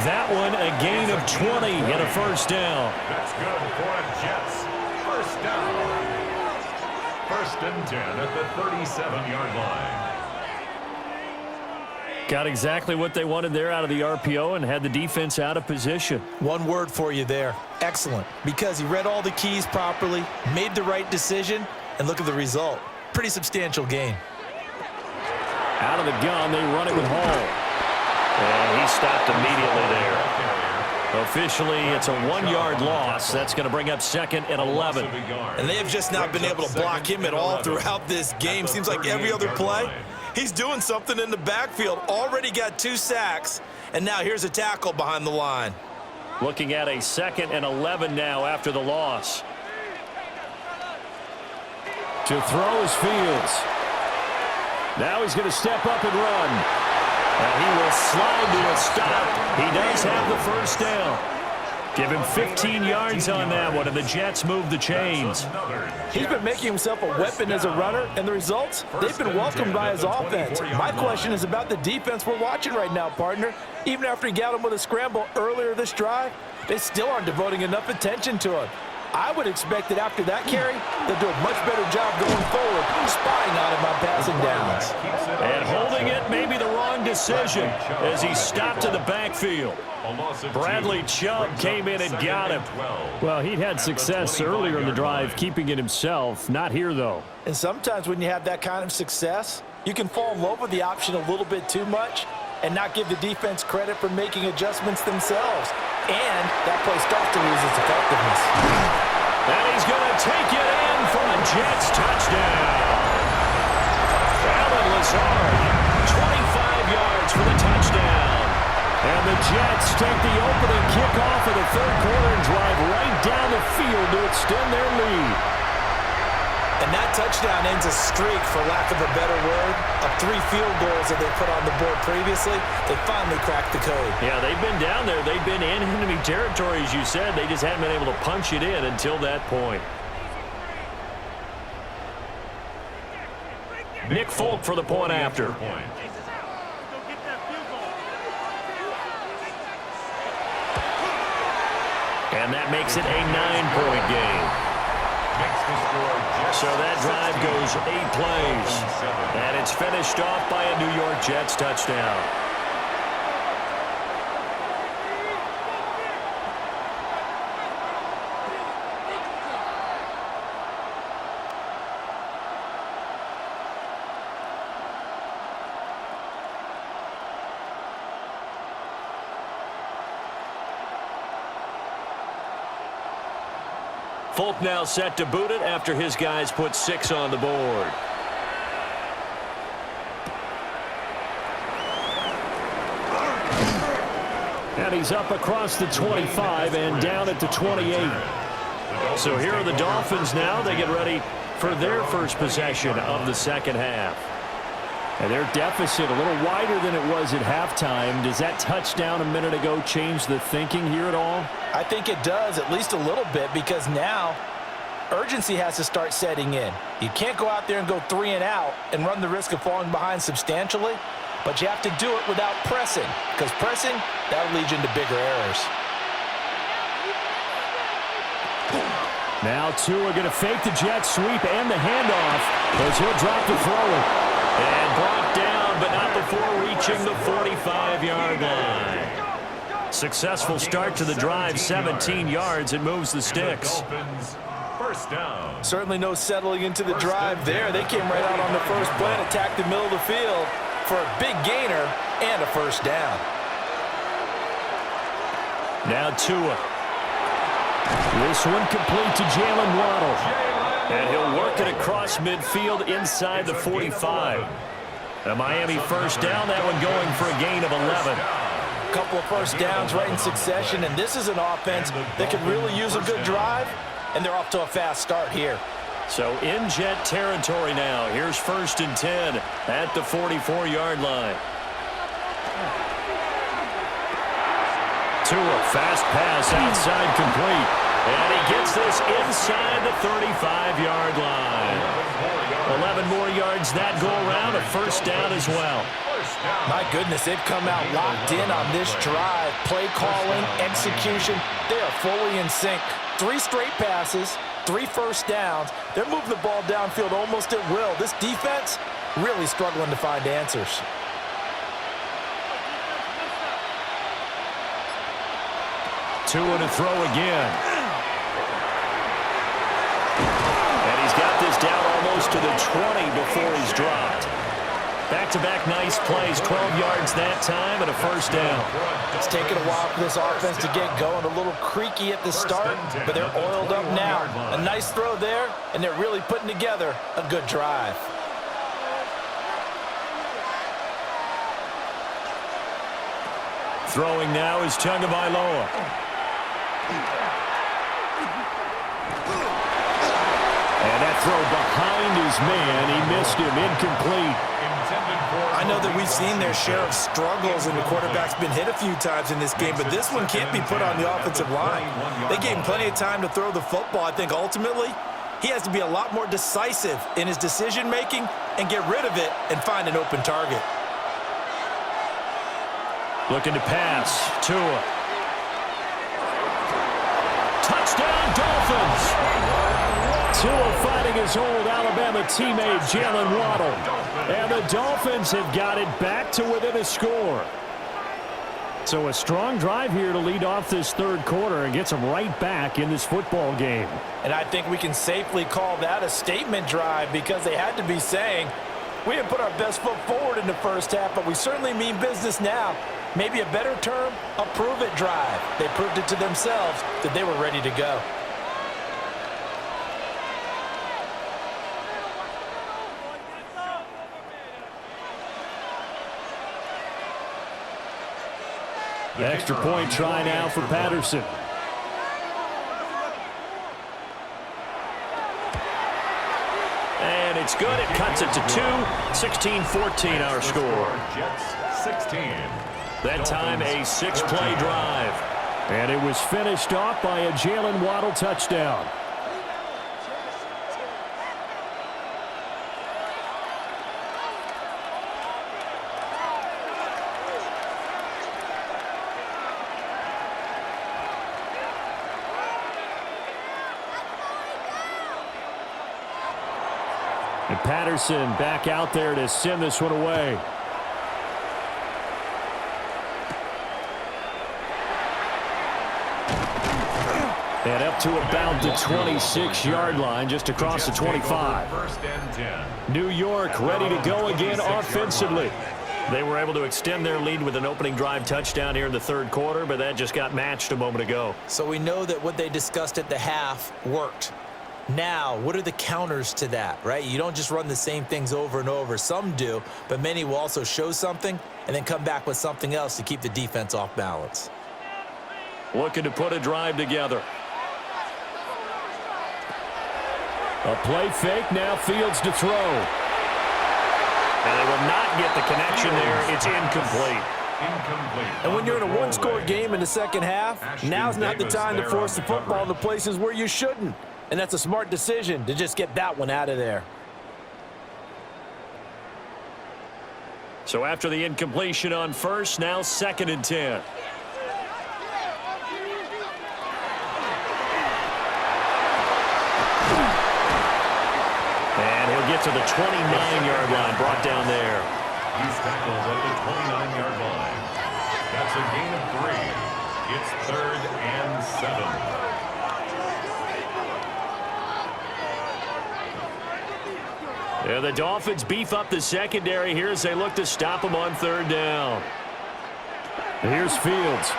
That one a gain of 20 and a first down. That's good for the Jets. First down. 1st and 10 at the 37-yard line. Got exactly what they wanted there out of the RPO and had the defense out of position. One word for you there. Excellent. Because he read all the keys properly, made the right decision, and look at the result. Pretty substantial gain. Out of the gun, they run it with Hall. And he stopped immediately there. Officially, it's a 1-yard loss. That's going to bring up 2nd and 11. And they have just not been able to block him at all throughout this game. Seems like every other play, he's doing something in the backfield. Already got 2 sacks, and now here's a tackle behind the line. Looking at a 2nd and 11 now after the loss. To throw is Fields. Now he's going to step up and run. And he will slide to a stop. He does have the first down. Give him 15 yards on that one, and the Jets move the chains. He's been making himself a weapon as a runner, and the results, they've been welcomed by his offense. My question is about the defense we're watching right now, partner. Even after he got him with a scramble earlier this drive, they still aren't devoting enough attention to him. I would expect that after that carry, they'll do a much better job going forward, spying on him on passing downs. And holding it may be the wrong decision as he stopped in the backfield. Bradley Chubb came in and got him. Well, he'd had success earlier in the drive keeping it himself. Not here, though. And sometimes when you have that kind of success, you can fall in love with the option a little bit too much and not give the defense credit for making adjustments themselves. And that play starts to lose its effectiveness. And he's going to take it in for a Jets touchdown. Alan Lazard, 25 yards for the touchdown. And the Jets take the opening kickoff of the third quarter and drive right down the field to extend their lead. And that touchdown ends a streak, for lack of a better word, of 3 field goals that they put on the board previously. They finally cracked the code. Yeah, they've been down there. They've been in enemy territory, as you said. They just hadn't been able to punch it in until that point. Nick Folk for the point after. And that makes it a 9-point game. So that drive goes 8 plays. And it's finished off by a New York Jets touchdown. Folk now set to boot it after his guys put 6 on the board. And he's up across the 25 and down at the 28. So here are the Dolphins now. They get ready for their first possession of the second half. And their deficit a little wider than it was at halftime. Does that touchdown a minute ago change the thinking here at all? I think it does, at least a little bit, because now urgency has to start setting in. You can't go out there and go 3 and out and run the risk of falling behind substantially, but you have to do it without pressing, because pressing, that'll lead you into bigger errors. Now Tua going to fake the jet sweep and the handoff as he'll drop the throw. And brought down, but not before reaching the 45-yard line. Successful start to the drive, 17 yards. It moves the sticks. First down. Certainly no settling into the drive there. They came right out on the first play and attacked the middle of the field for a big gainer and a first down. Now Tua. This one complete to Jalen Waddle. And he'll work it across midfield inside the 45. A Miami first down, that one going for a gain of 11. A couple of first downs right in succession, and this is an offense that could really use a good drive, and they're off to a fast start here. So in Jet territory now. Here's 1st and 10 at the 44-yard line. Tua, fast pass outside complete. And he gets this inside the 35-yard line. 11 more yards that go around, a first down as well. My goodness, they've come out locked in on this drive. Play calling, execution, they are fully in sync. 3 straight passes, 3 first downs. They're moving the ball downfield almost at will. This defense really struggling to find answers. Tua to throw again. And he's got this down almost to the 20 before he's dropped. Back-to-back nice plays, 12 yards that time and a first down. It's taken a while for this offense to get going. A little creaky at the start, but they're oiled up now. A nice throw there, and they're really putting together a good drive. Throwing now is Tagovailoa. And that throw behind his man, he missed him, incomplete. I know that we've seen their share of struggles, and the quarterback's been hit a few times in this game, but this one can't be put on the offensive line. They gave him plenty of time to throw the football. I think ultimately he has to be a lot more decisive in his decision-making and get rid of it and find an open target. Looking to pass. Tua. Touchdown, Dolphins! Tua fighting his old Alabama teammate, Jalen Waddle. And the Dolphins have got it back to within a score. So a strong drive here to lead off this third quarter and gets them right back in this football game. And I think we can safely call that a statement drive, because they had to be saying, we didn't put our best foot forward in the first half, but we certainly mean business now. Maybe a better term, a prove-it drive. They proved it to themselves that they were ready to go. Extra point try now for Patterson. And it's good. It cuts it to 2. 16-14 our score. Jets 16. That time a 6-play drive. And it was finished off by a Jalen Waddle touchdown. And Patterson back out there to send this one away. And up to about the 26-yard line, just across the 25. First and 10. New York ready to go again offensively. They were able to extend their lead with an opening drive touchdown here in the third quarter, but that just got matched a moment ago. So we know that what they discussed at the half worked. Now, what are the counters to that, right? You don't just run the same things over and over. Some do, but many will also show something and then come back with something else to keep the defense off balance. Looking to put a drive together. A play fake, now Fields to throw. And they will not get the connection there. It's incomplete. And when you're in a one-score game in the second half, now's not the time to force the football to places where you shouldn't. And that's a smart decision to just get that one out of there. So after the incompletion on first, now 2nd and 10. And he'll get to the 29-yard line, brought down there. He's tackled at the 29-yard line. That's a gain of 3. It's 3rd and 7. Yeah, the Dolphins beef up the secondary here as they look to stop them on 3rd down. Here's Fields.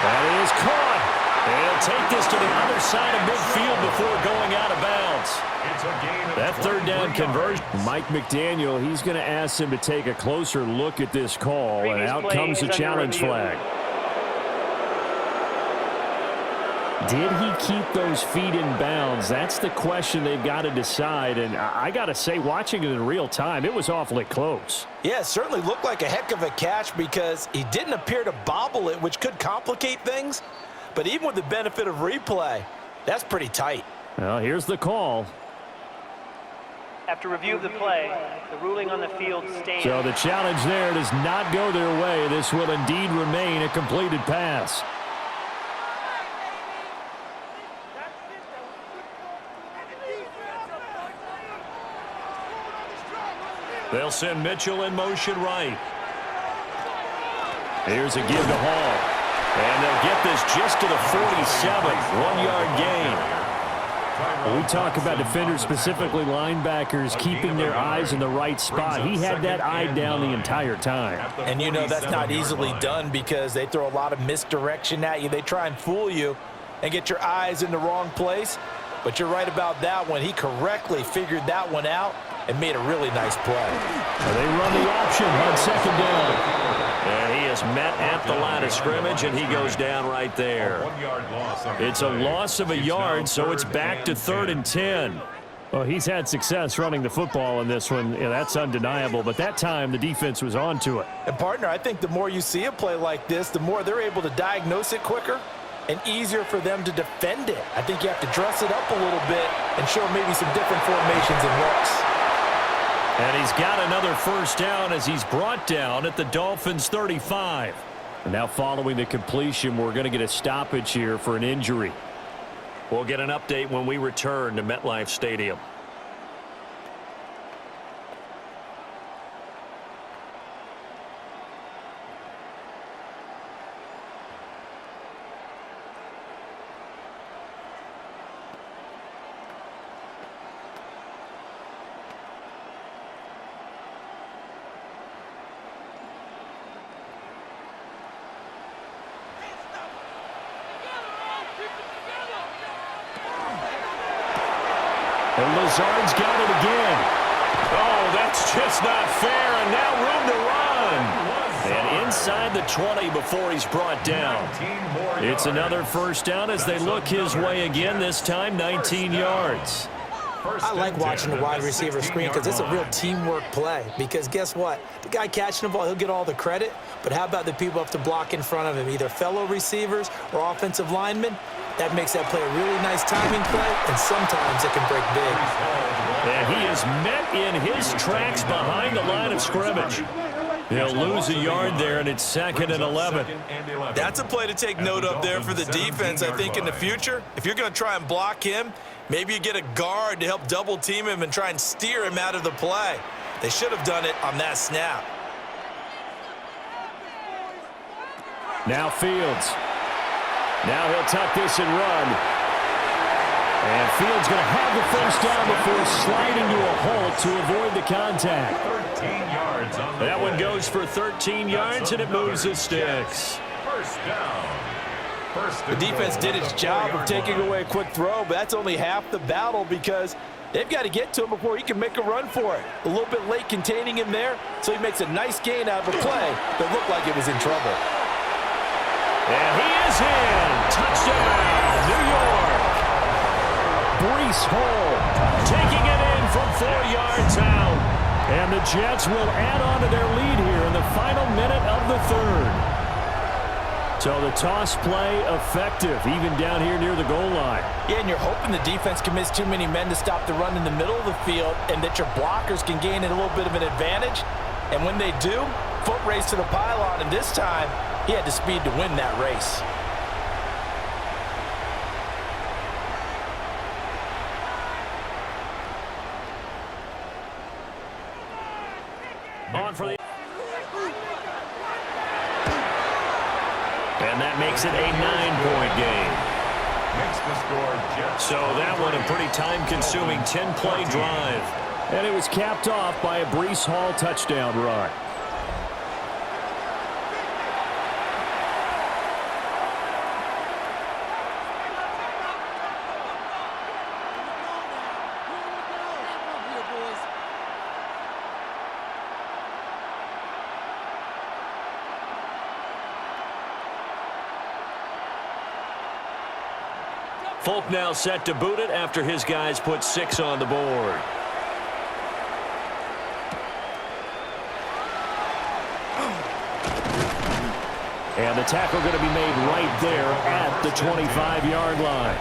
That is caught. They'll take this to the other side of midfield before going out of bounds. That 3rd down conversion. Mike McDaniel, he's going to ask him to take a closer look at this call, and out comes the challenge flag. Did he keep those feet in bounds? That's the question they've got to decide. And I got to say, watching it in real time, it was awfully close. Yeah, it certainly looked like a heck of a catch because he didn't appear to bobble it, which could complicate things. But even with the benefit of replay, that's pretty tight. Well, here's the call. After review of the play, the ruling on the field stands. So the challenge there does not go their way. This will indeed remain a completed pass. They'll send Mitchell in motion right. Here's a give to Hall. And they'll get this just to the 47, 1-yard gain. We talk about defenders, specifically linebackers, keeping their eyes in the right spot. He had that eye down the entire time. And you know that's not easily done because they throw a lot of misdirection at you. They try and fool you and get your eyes in the wrong place. But you're right about that one. He correctly figured that one out and made a really nice play. They run the option on 2nd down. And he is met at the line of scrimmage, and he goes down right there. It's a loss of a yard, so it's back to 3rd and 10. Well, he's had success running the football in this one. Yeah, that's undeniable. But that time, the defense was on to it. And, partner, I think the more you see a play like this, the more they're able to diagnose it quicker and easier for them to defend it. I think you have to dress it up a little bit and show maybe some different formations and looks. And he's got another 1st down as he's brought down at the Dolphins' 35. And now following the completion, we're going to get a stoppage here for an injury. We'll get an update when we return to MetLife Stadium. And Lazard's got it again. Oh, that's just not fair, and now room to run. And inside the 20 before he's brought down. It's another 1st down as they look his way again, this time 19 yards. I like watching the wide receiver screen because it's a real teamwork play. Because guess what? The guy catching the ball, he'll get all the credit. But how about the people who have to block in front of him, either fellow receivers or offensive linemen? That makes that play a really nice timing play, and sometimes it can break big. And he is met in his tracks behind the line of scrimmage. He'll lose a yard there, and it's 2nd and 11. That's a play to take note of there for the defense, I think, in the future. If you're going to try and block him, maybe you get a guard to help double team him and try and steer him out of the play. They should have done it on that snap. Now Fields. Now he'll tuck this and run. And Fields going to have the first down before sliding to a halt to avoid the contact. 13 yards on the That one goes for 13 yards, and it moves the sticks. First down. The defense did its job of taking away a quick throw, but that's only half the battle because they've got to get to him before he can make a run for it. A little bit late containing him there, so he makes a nice gain out of a play that looked like it was in trouble. And he is in. Touchdown, New York. Breece Hall taking it in from 4 yards out. And the Jets will add on to their lead here in the final minute of the third. So the toss play effective, even down here near the goal line. Yeah, and you're hoping the defense can miss too many men to stop the run in the middle of the field and that your blockers can gain a little bit of an advantage. And when they do, foot race to the pylon, and this time he had the speed to win that race. On for the... And that makes it a 9-point game. Makes the score Jets. So that one a pretty time-consuming 10-play drive. And it was capped off by a Breece Hall touchdown run. Folk now set to boot it after his guys put 6 on the board. And the tackle going to be made right there at the 25-yard line.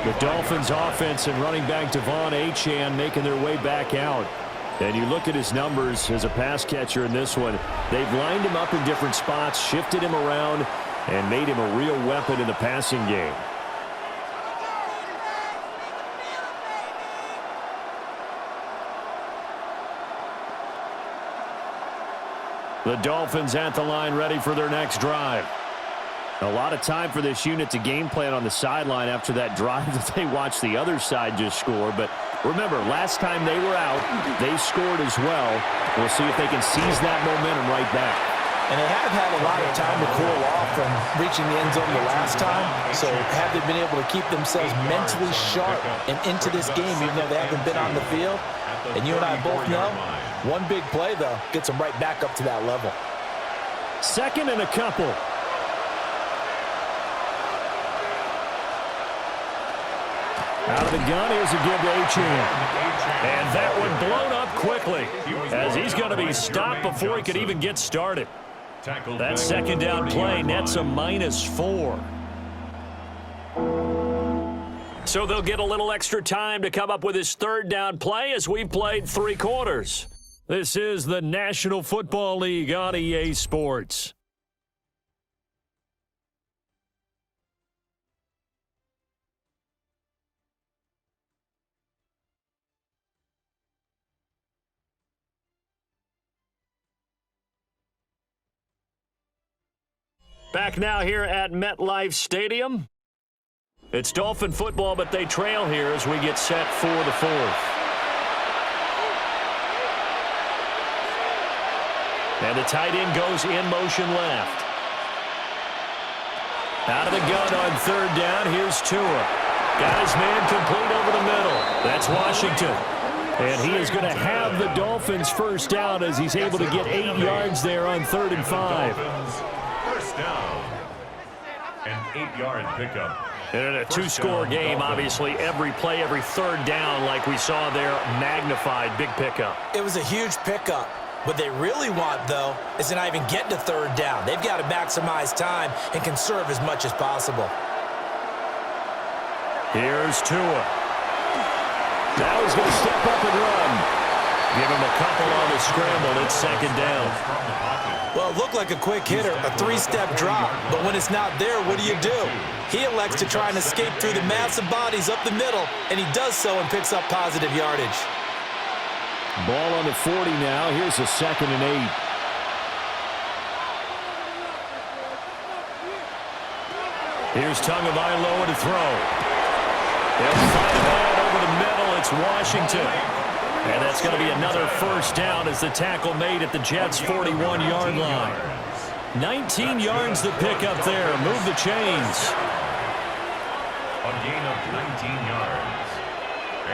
The Dolphins offense and running back Devon Achane making their way back out. And you look at his numbers as a pass catcher in this one. They've lined him up in different spots, shifted him around, and made him a real weapon in the passing game. The Dolphins at the line ready for their next drive. A lot of time for this unit to game plan on the sideline after that drive that they watched the other side just score. But remember, last time they were out, they scored as well. We'll see if they can seize that momentum right back. And they have had a lot of time to cool off from reaching the end zone the last time. So have they been able to keep themselves mentally sharp and into this game even though they haven't been on the field? And you and I both know, one big play, though, gets them right back up to that level. 2nd and a couple. Out of the gun, here's a give to Achane. And that one blown up quickly as he's going to be stopped before he could even get started. That 2nd down play nets a -4. So they'll get a little extra time to come up with his 3rd down play as we've played 3 quarters. This is the National Football League on EA Sports. Back now here at MetLife Stadium. It's Dolphin football, but they trail here as we get set for the 4th. And the tight end goes in motion left. Out of the gun on 3rd down, here's Tua. Got his man complete over the middle. That's Washington. And he is going to have the Dolphins first down as he's able to get 8 yards there on 3rd and 5. First down. An 8-yard pickup. And in a 2-score game, obviously, every play, every 3rd down, like we saw there, magnified, big pickup. It was a huge pickup. What they really want, though, is to not even get to 3rd down. They've got to maximize time and conserve as much as possible. Here's Tua. Now he's going to step up and run. Give him a couple on the scramble. It's second down. Well, it looked like a quick hitter, a three-step drop. But when it's not there, what do? He elects to try and escape through the massive bodies up the middle, and he does so and picks up positive yardage. Ball on the 40 now. Here's a 2nd and 8. Here's Tagovailoa to throw. They'll find a man over the middle. It's Washington. And that's going to be another first down as the tackle made at the Jets' 41-yard line. 19 yards to pick up there. Move the chains. A gain of 19 yards.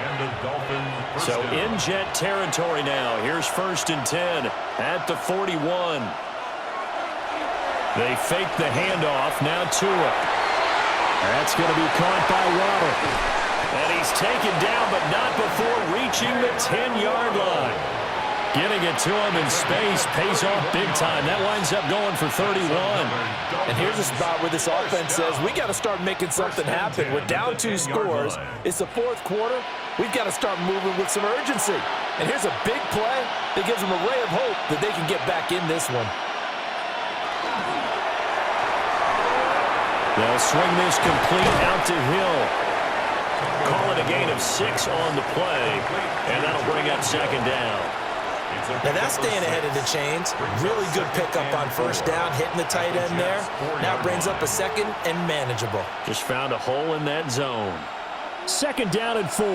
And the Dolphins. So in Jet territory now. Here's 1st and 10 at the 41. They fake the handoff. Now Tua. That's going to be caught by Waddle. And he's taken down, but not before reaching the 10-yard line. Getting it to him in space pays off big time. That winds up going for 31. And here's a spot where this offense says, we got to start making something happen. We're down 2 scores. It's the 4th quarter. We've got to start moving with some urgency. And here's a big play that gives them a ray of hope that they can get back in this one. They'll swing this complete out to Hill. Call it a gain of 6 on the play, and that'll bring up 2nd down. Now that's staying ahead of the chains. Really good pickup on 1st down, hitting the tight end there. Now brings up a 2nd and manageable. Just found a hole in that zone. 2nd down and 4. A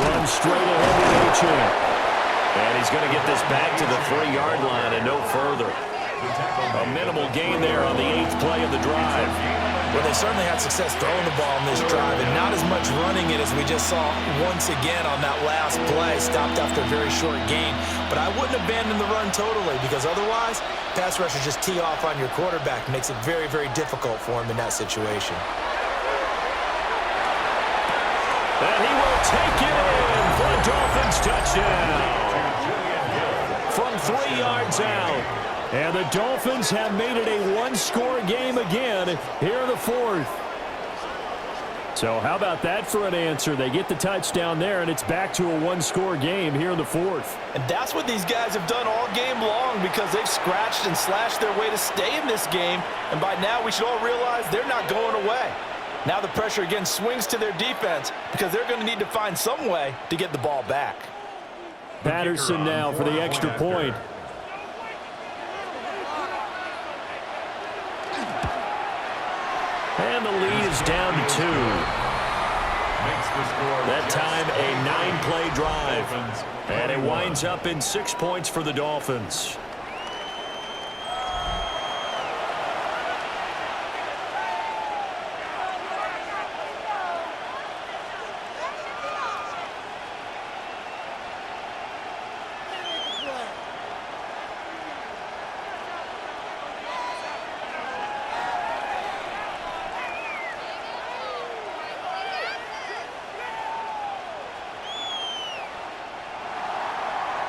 run straight ahead with A-Chain. And he's going to get this back to the 3-yard line and no further. A minimal gain there on the 8th play of the drive. Well, they certainly had success throwing the ball in this drive, and not as much running it as we just saw once again on that last play. Stopped after a very short gain. But I wouldn't abandon the run totally, because otherwise, pass rushers just tee off on your quarterback. Makes it very, very difficult for him in that situation. And he will take it in for a Dolphins touchdown. From 3 yards out. And the Dolphins have made it a 1-score game again here in the 4th. So how about that for an answer? They get the touchdown there, and it's back to a 1-score game here in the 4th. And that's what these guys have done all game long, because they've scratched and slashed their way to stay in this game. And by now, we should all realize they're not going away. Now the pressure again swings to their defense, because they're going to need to find some way to get the ball back. Patterson now for the extra point. And the lead is down to 2. That time a 9-play drive. And it winds up in 6 points for the Dolphins.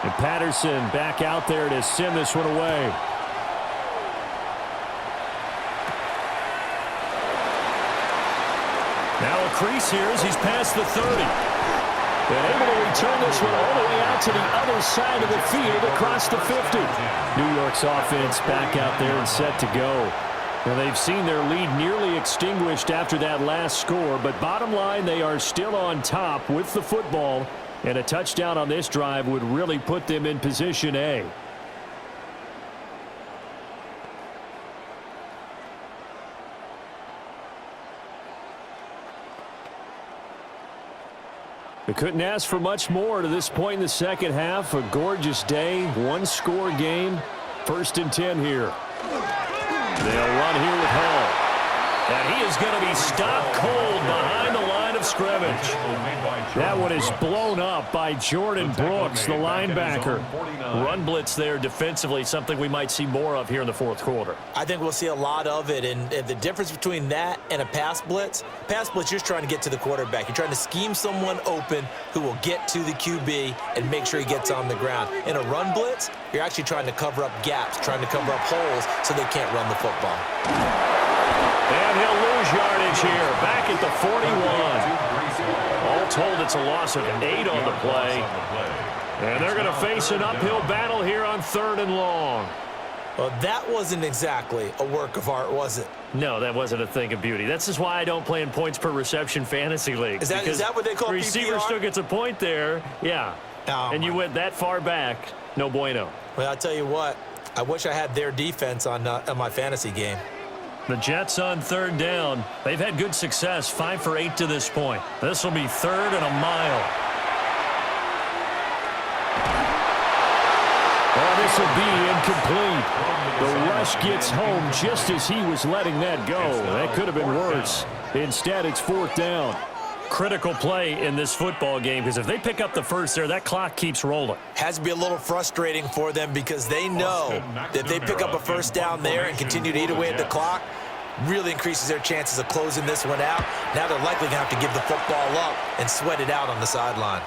And Patterson back out there to send this one away. Now a crease here as he's past the 30. And able to return this one all the way out to the other side of the field across the 50. New York's offense back out there and set to go. Well, they've seen their lead nearly extinguished after that last score, but bottom line, they are still on top with the football. And a touchdown on this drive would really put them in position A. They couldn't ask for much more to this point in the second half. A gorgeous day, 1-score game. 1st and 10 here. They'll run here with Hall. And he is going to be stopped cold behind the line of scrimmage. That one is blown up by Jordan Brooks, the linebacker. Run blitz there defensively, something we might see more of here in the 4th quarter. I think we'll see a lot of it, and the difference between that and a pass blitz, you're just trying to get to the quarterback. You're trying to scheme someone open who will get to the QB and make sure he gets on the ground. In a run blitz, you're actually trying to cover up gaps, trying to cover up holes so they can't run the football. And he'll lose yardage here, back at the 41. All told, it's a loss of 8 on the play. And they're going to face an uphill battle here on 3rd and long. Well, that wasn't exactly a work of art, was it? No, that wasn't a thing of beauty. That's just why I don't play in points per reception fantasy league. Is that what they call receiver PPR? still gets a point there. Yeah. Oh, and you went that far back. No bueno. Well, I'll tell you what. I wish I had their defense on my fantasy game. The Jets on 3rd down. They've had good success, 5 for 8 to this point. This will be 3rd and a mile. Oh, this will be incomplete. The rush gets home just as he was letting that go. That could have been worse. Instead, it's 4th down. Critical play in this football game, because if they pick up the first there, that clock keeps rolling. Has to be a little frustrating for them because they know that if they pick up a first down there and continue to eat away at the clock, really increases their chances of closing this one out. Now they're likely going to have to give the football up and sweat it out on the sideline.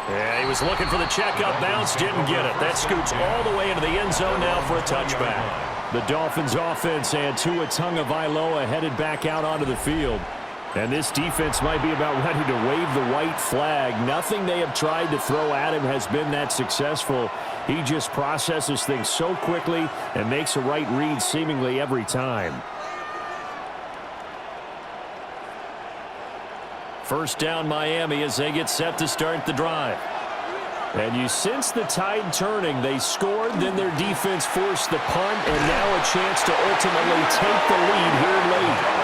Yeah, he was looking for the check-up bounce, didn't get it. That scoots all the way into the end zone now for a touchback. The Dolphins offense and Tua Tagovailoa headed back out onto the field. And this defense might be about ready to wave the white flag. Nothing they have tried to throw at him has been that successful. He just processes things so quickly and makes a right read seemingly every time. First down Miami as they get set to start the drive. And you sense the tide turning. They scored, then their defense forced the punt, and now a chance to ultimately take the lead here late.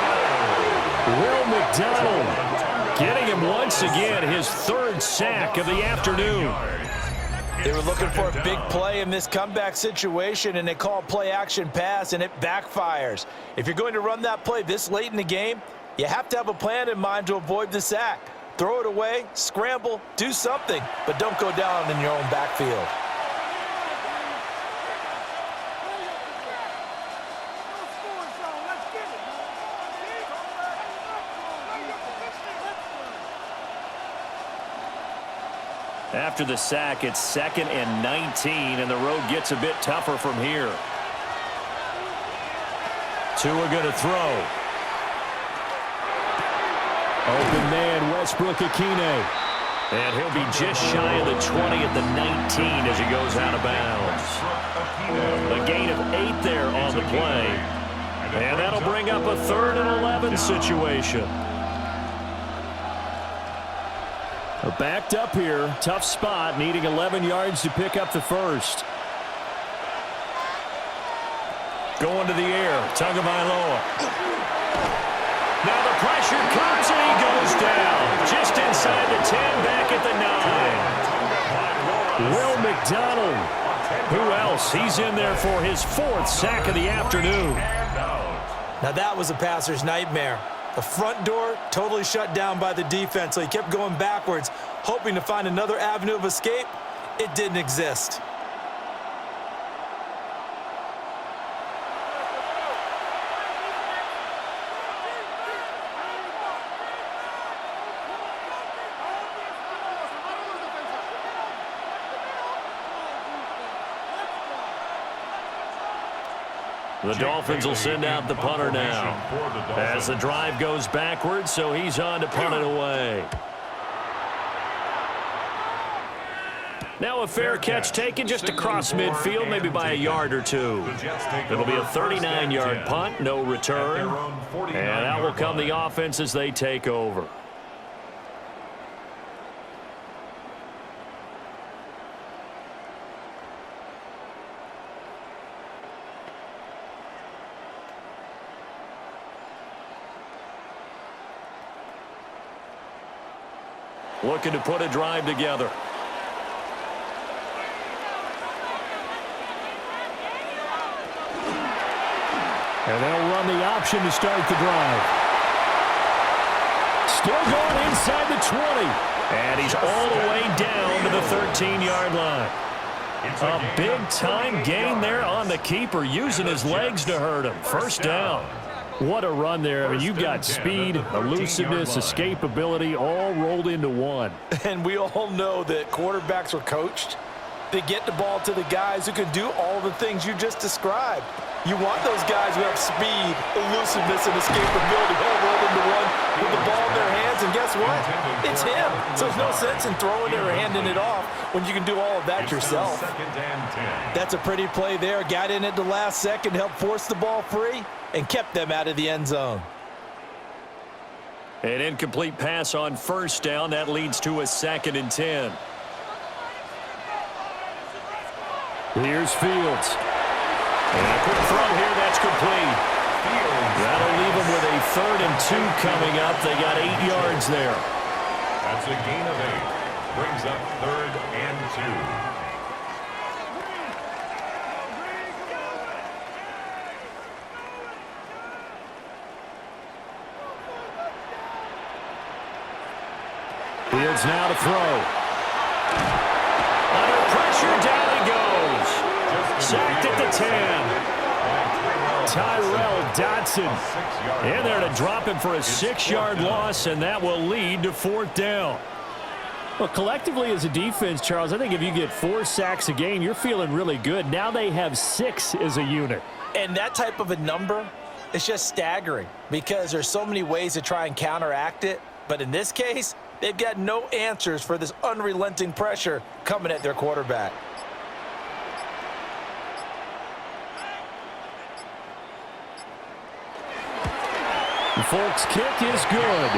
Will McDonald getting him once again, his 3rd sack of the afternoon. They were looking for a big play in this comeback situation, and they call play action pass, and it backfires. If you're going to run that play this late in the game, you have to have a plan in mind to avoid the sack. Throw it away, scramble, do something, but don't go down in your own backfield. After the sack, it's 2nd and 19, and the road gets a bit tougher from here. Tua going to throw. Open man, Westbrook-Ikhine. And he'll be just shy of the 20 at the 19 as he goes out of bounds. A gain of 8 there on the play. And that'll bring up a 3rd and 11 situation. Backed up here, tough spot, needing 11 yards to pick up the first. Going to the air, Tagovailoa. Now the pressure comes and he goes down. Just inside the 10, back at the 9. Will McDonald. Who else? He's in there for his 4th sack of the afternoon. Now that was a passer's nightmare. The front door totally shut down by the defense, so he kept going backwards, hoping to find another avenue of escape. It didn't exist. The Dolphins will send out the punter now as the drive goes backwards, so he's on to punt it away. Now a fair catch taken just across midfield, maybe by a yard or two. It'll be a 39-yard punt, no return, and out will come the offense as they take over. Looking to put a drive together. And they'll run the option to start the drive. Still going inside the 20. And he's all the way down to the 13-yard line. A big-time gain there on the keeper, using his legs to hurt him. First down. What a run there. I mean, you've got speed, elusiveness, escapability, all rolled into one. And we all know that quarterbacks are coached. They get the ball to the guys who can do all the things you just described. You want those guys who have speed, elusiveness, and escapability all rolled into one with the ball in their hands, and guess what? It's him. So there's no sense in throwing it or handing it off when you can do all of that yourself. That's a pretty play there. Got in at the last second, helped force the ball free, and kept them out of the end zone. An incomplete pass on first down. That leads to a 2nd and 10. Here's Fields. And a quick throw here, that's complete. That'll leave them with a 3rd and 2 coming up. They got 8 yards there. That's a gain of 8. Brings up 3rd and 2. Fields now to throw. Under pressure, down he goes. Sacked at the 10. Tyrell Dodson in there to drop him for a 6-yard loss, and that will lead to 4th down. Well, collectively as a defense, Charles, I think if you get 4 sacks a game, you're feeling really good. Now they have 6 as a unit. And that type of a number is just staggering because there's so many ways to try and counteract it. But in this case, they've got no answers for this unrelenting pressure coming at their quarterback. Folks' kick is good,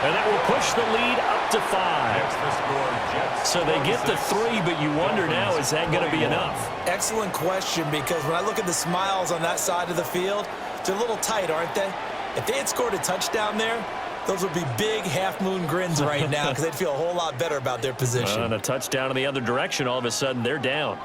and that will push the lead up to 5. So they get the 3, but you wonder now, is that going to be enough? Excellent question, because when I look at the smiles on that side of the field, they're a little tight, aren't they? If they had scored a touchdown there, those would be big half-moon grins right now because they'd feel a whole lot better about their position. And a touchdown in the other direction, all of a sudden they're down.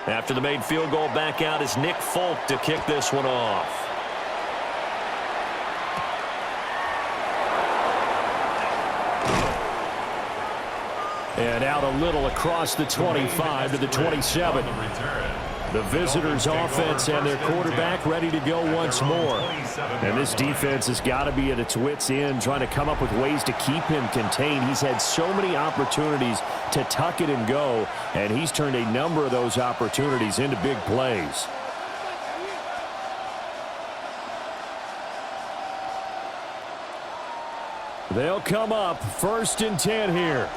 After the made field goal, back out is Nick Folk to kick this one off. And out a little across the 25 to the 27. The visitors' offense and their quarterback ready to go once more. And this defense has got to be at its wits' end, trying to come up with ways to keep him contained. He's had so many opportunities to tuck it and go, and he's turned a number of those opportunities into big plays. They'll come up 1st and 10 here.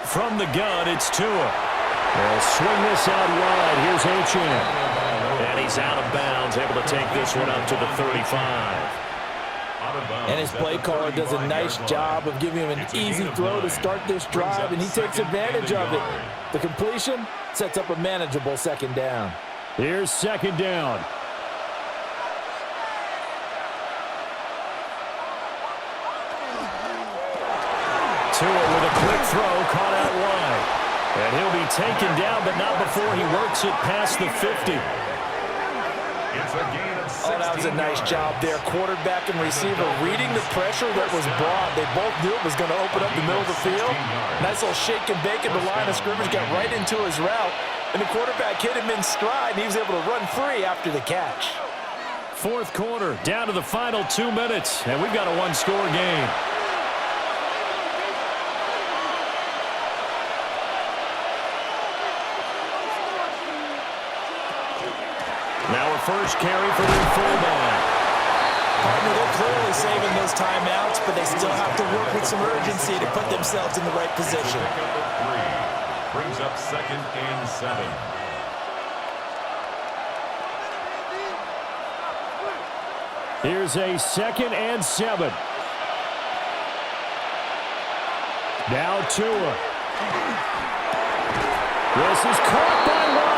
From the gun, it's Tua. They'll swing this out wide. Here's Achane. And he's out of bounds, able to take this one up to the 35. And his play caller does a nice job of giving him an easy throw to start this drive, and he takes advantage of it. The completion sets up a manageable 2nd down. Here's 2nd down. Tua with a quick throw, caught out wide. And he'll be taken down, but not before he works it past the 50. It's a gain of 16 Oh, that was a nice job there. Quarterback and receiver reading the pressure that was brought. They both knew it was going to open up the middle of the field. Nice little shake and bake at the line of scrimmage, got right into his route. And the quarterback hit him in stride, and he was able to run free after the catch. 4th quarter, down to the final 2 minutes, and we've got a 1-score game. Now a first carry for their fullback. Partner, they're clearly saving those timeouts, but they still have to work with some urgency to put themselves in the right position. Brings up 2nd and 7. Here's a 2nd and 7. Now Tua. This is caught by Waddle.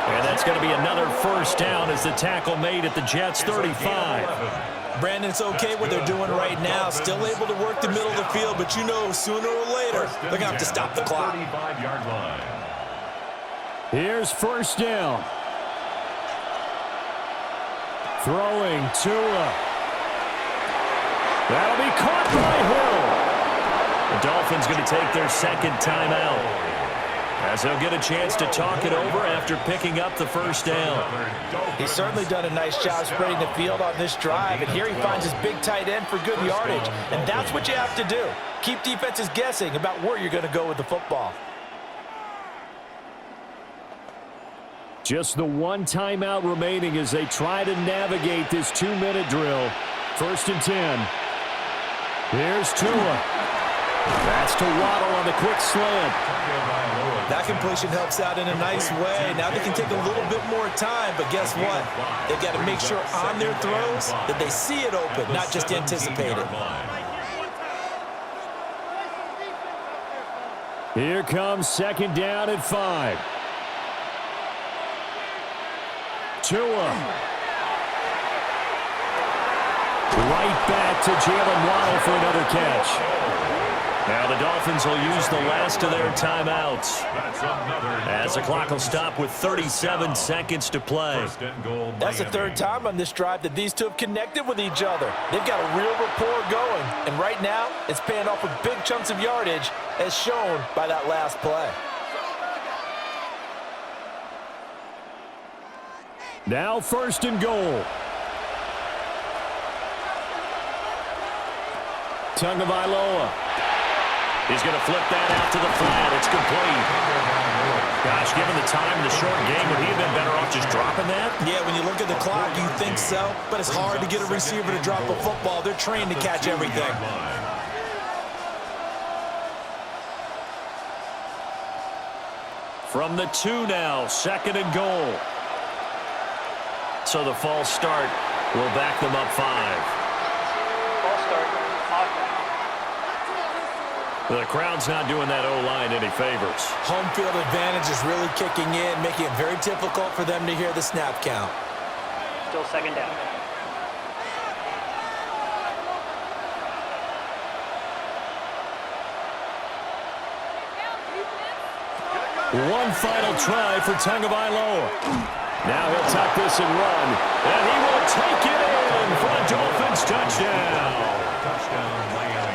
And that's going to be another 1st down as the tackle made at the Jets' 35. Brandon, it's okay what they're doing right now. Still able to work the middle of the field, but you know sooner or later they're going to have to stop the clock. 35-yard line. Here's 1st down. Throwing Tua. That'll be caught by Hill. The Dolphins going to take their 2nd timeout. as he'll get a chance to talk it over after picking up the first down. He's certainly done a nice job spreading the field on this drive, and here he finds his big tight end for good yardage, and that's what you have to do. Keep defenses guessing about where you're going to go with the football. Just the one timeout remaining as they try to navigate this 2-minute drill. 1st and 10. Here's Tua. That's to Waddle on the quick slant. That completion helps out in a nice way. Now they can take a little bit more time, but guess what? They've got to make sure on their throws that they see it open, not just anticipate it. Here comes 2nd down at 5. Tua. Right back to Jalen Waddle for another catch. Now the Dolphins will use the last of their timeouts as the clock will stop with 37 seconds to play. That's the 3rd time on this drive that these two have connected with each other. They've got a real rapport going, and right now it's paying off with big chunks of yardage as shown by that last play. Now 1st and goal. Tagovailoa. He's going to flip that out to the flat. It's complete. Gosh, given the time in the short game, would he have been better off just dropping that? Yeah, when you look at the clock, you think so, but it's hard to get a receiver to drop a football. They're trained to catch everything. From the 2 now, 2nd and goal. So the false start will back them up 5. False start. The crowd's not doing that O-line any favors. Home field advantage is really kicking in, making it very difficult for them to hear the snap count. Still 2nd down. One final try for Tagovailoa. Now he'll tuck this and run, and he will take it in for a Dolphins touchdown.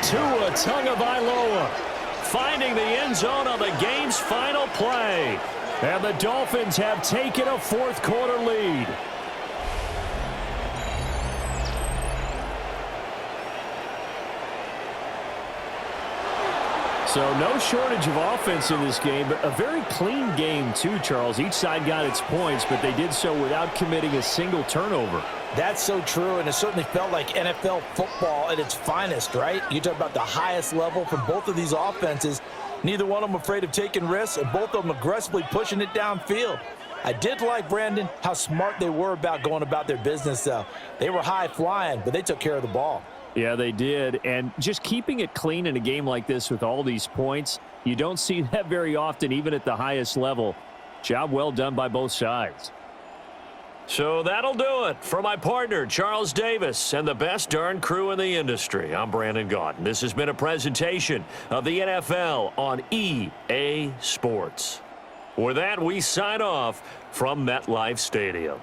Tua Tagovailoa finding the end zone on the game's final play. And the Dolphins have taken a 4th quarter lead. So no shortage of offense in this game, but a very clean game too, Charles. Each side got its points, but they did so without committing a single turnover. That's so true, and it certainly felt like NFL football at its finest, right? You talk about the highest level for both of these offenses. Neither one of them afraid of taking risks, and both of them aggressively pushing it downfield. I did like, Brandon, how smart they were about going about their business, though. They were high-flying, but they took care of the ball. Yeah, they did, and just keeping it clean in a game like this with all these points, you don't see that very often, even at the highest level. Job well done by both sides. So that'll do it for my partner, Charles Davis, and the best darn crew in the industry. I'm Brandon Gaudin. This has been a presentation of the NFL on EA Sports. With that, we sign off from MetLife Stadium.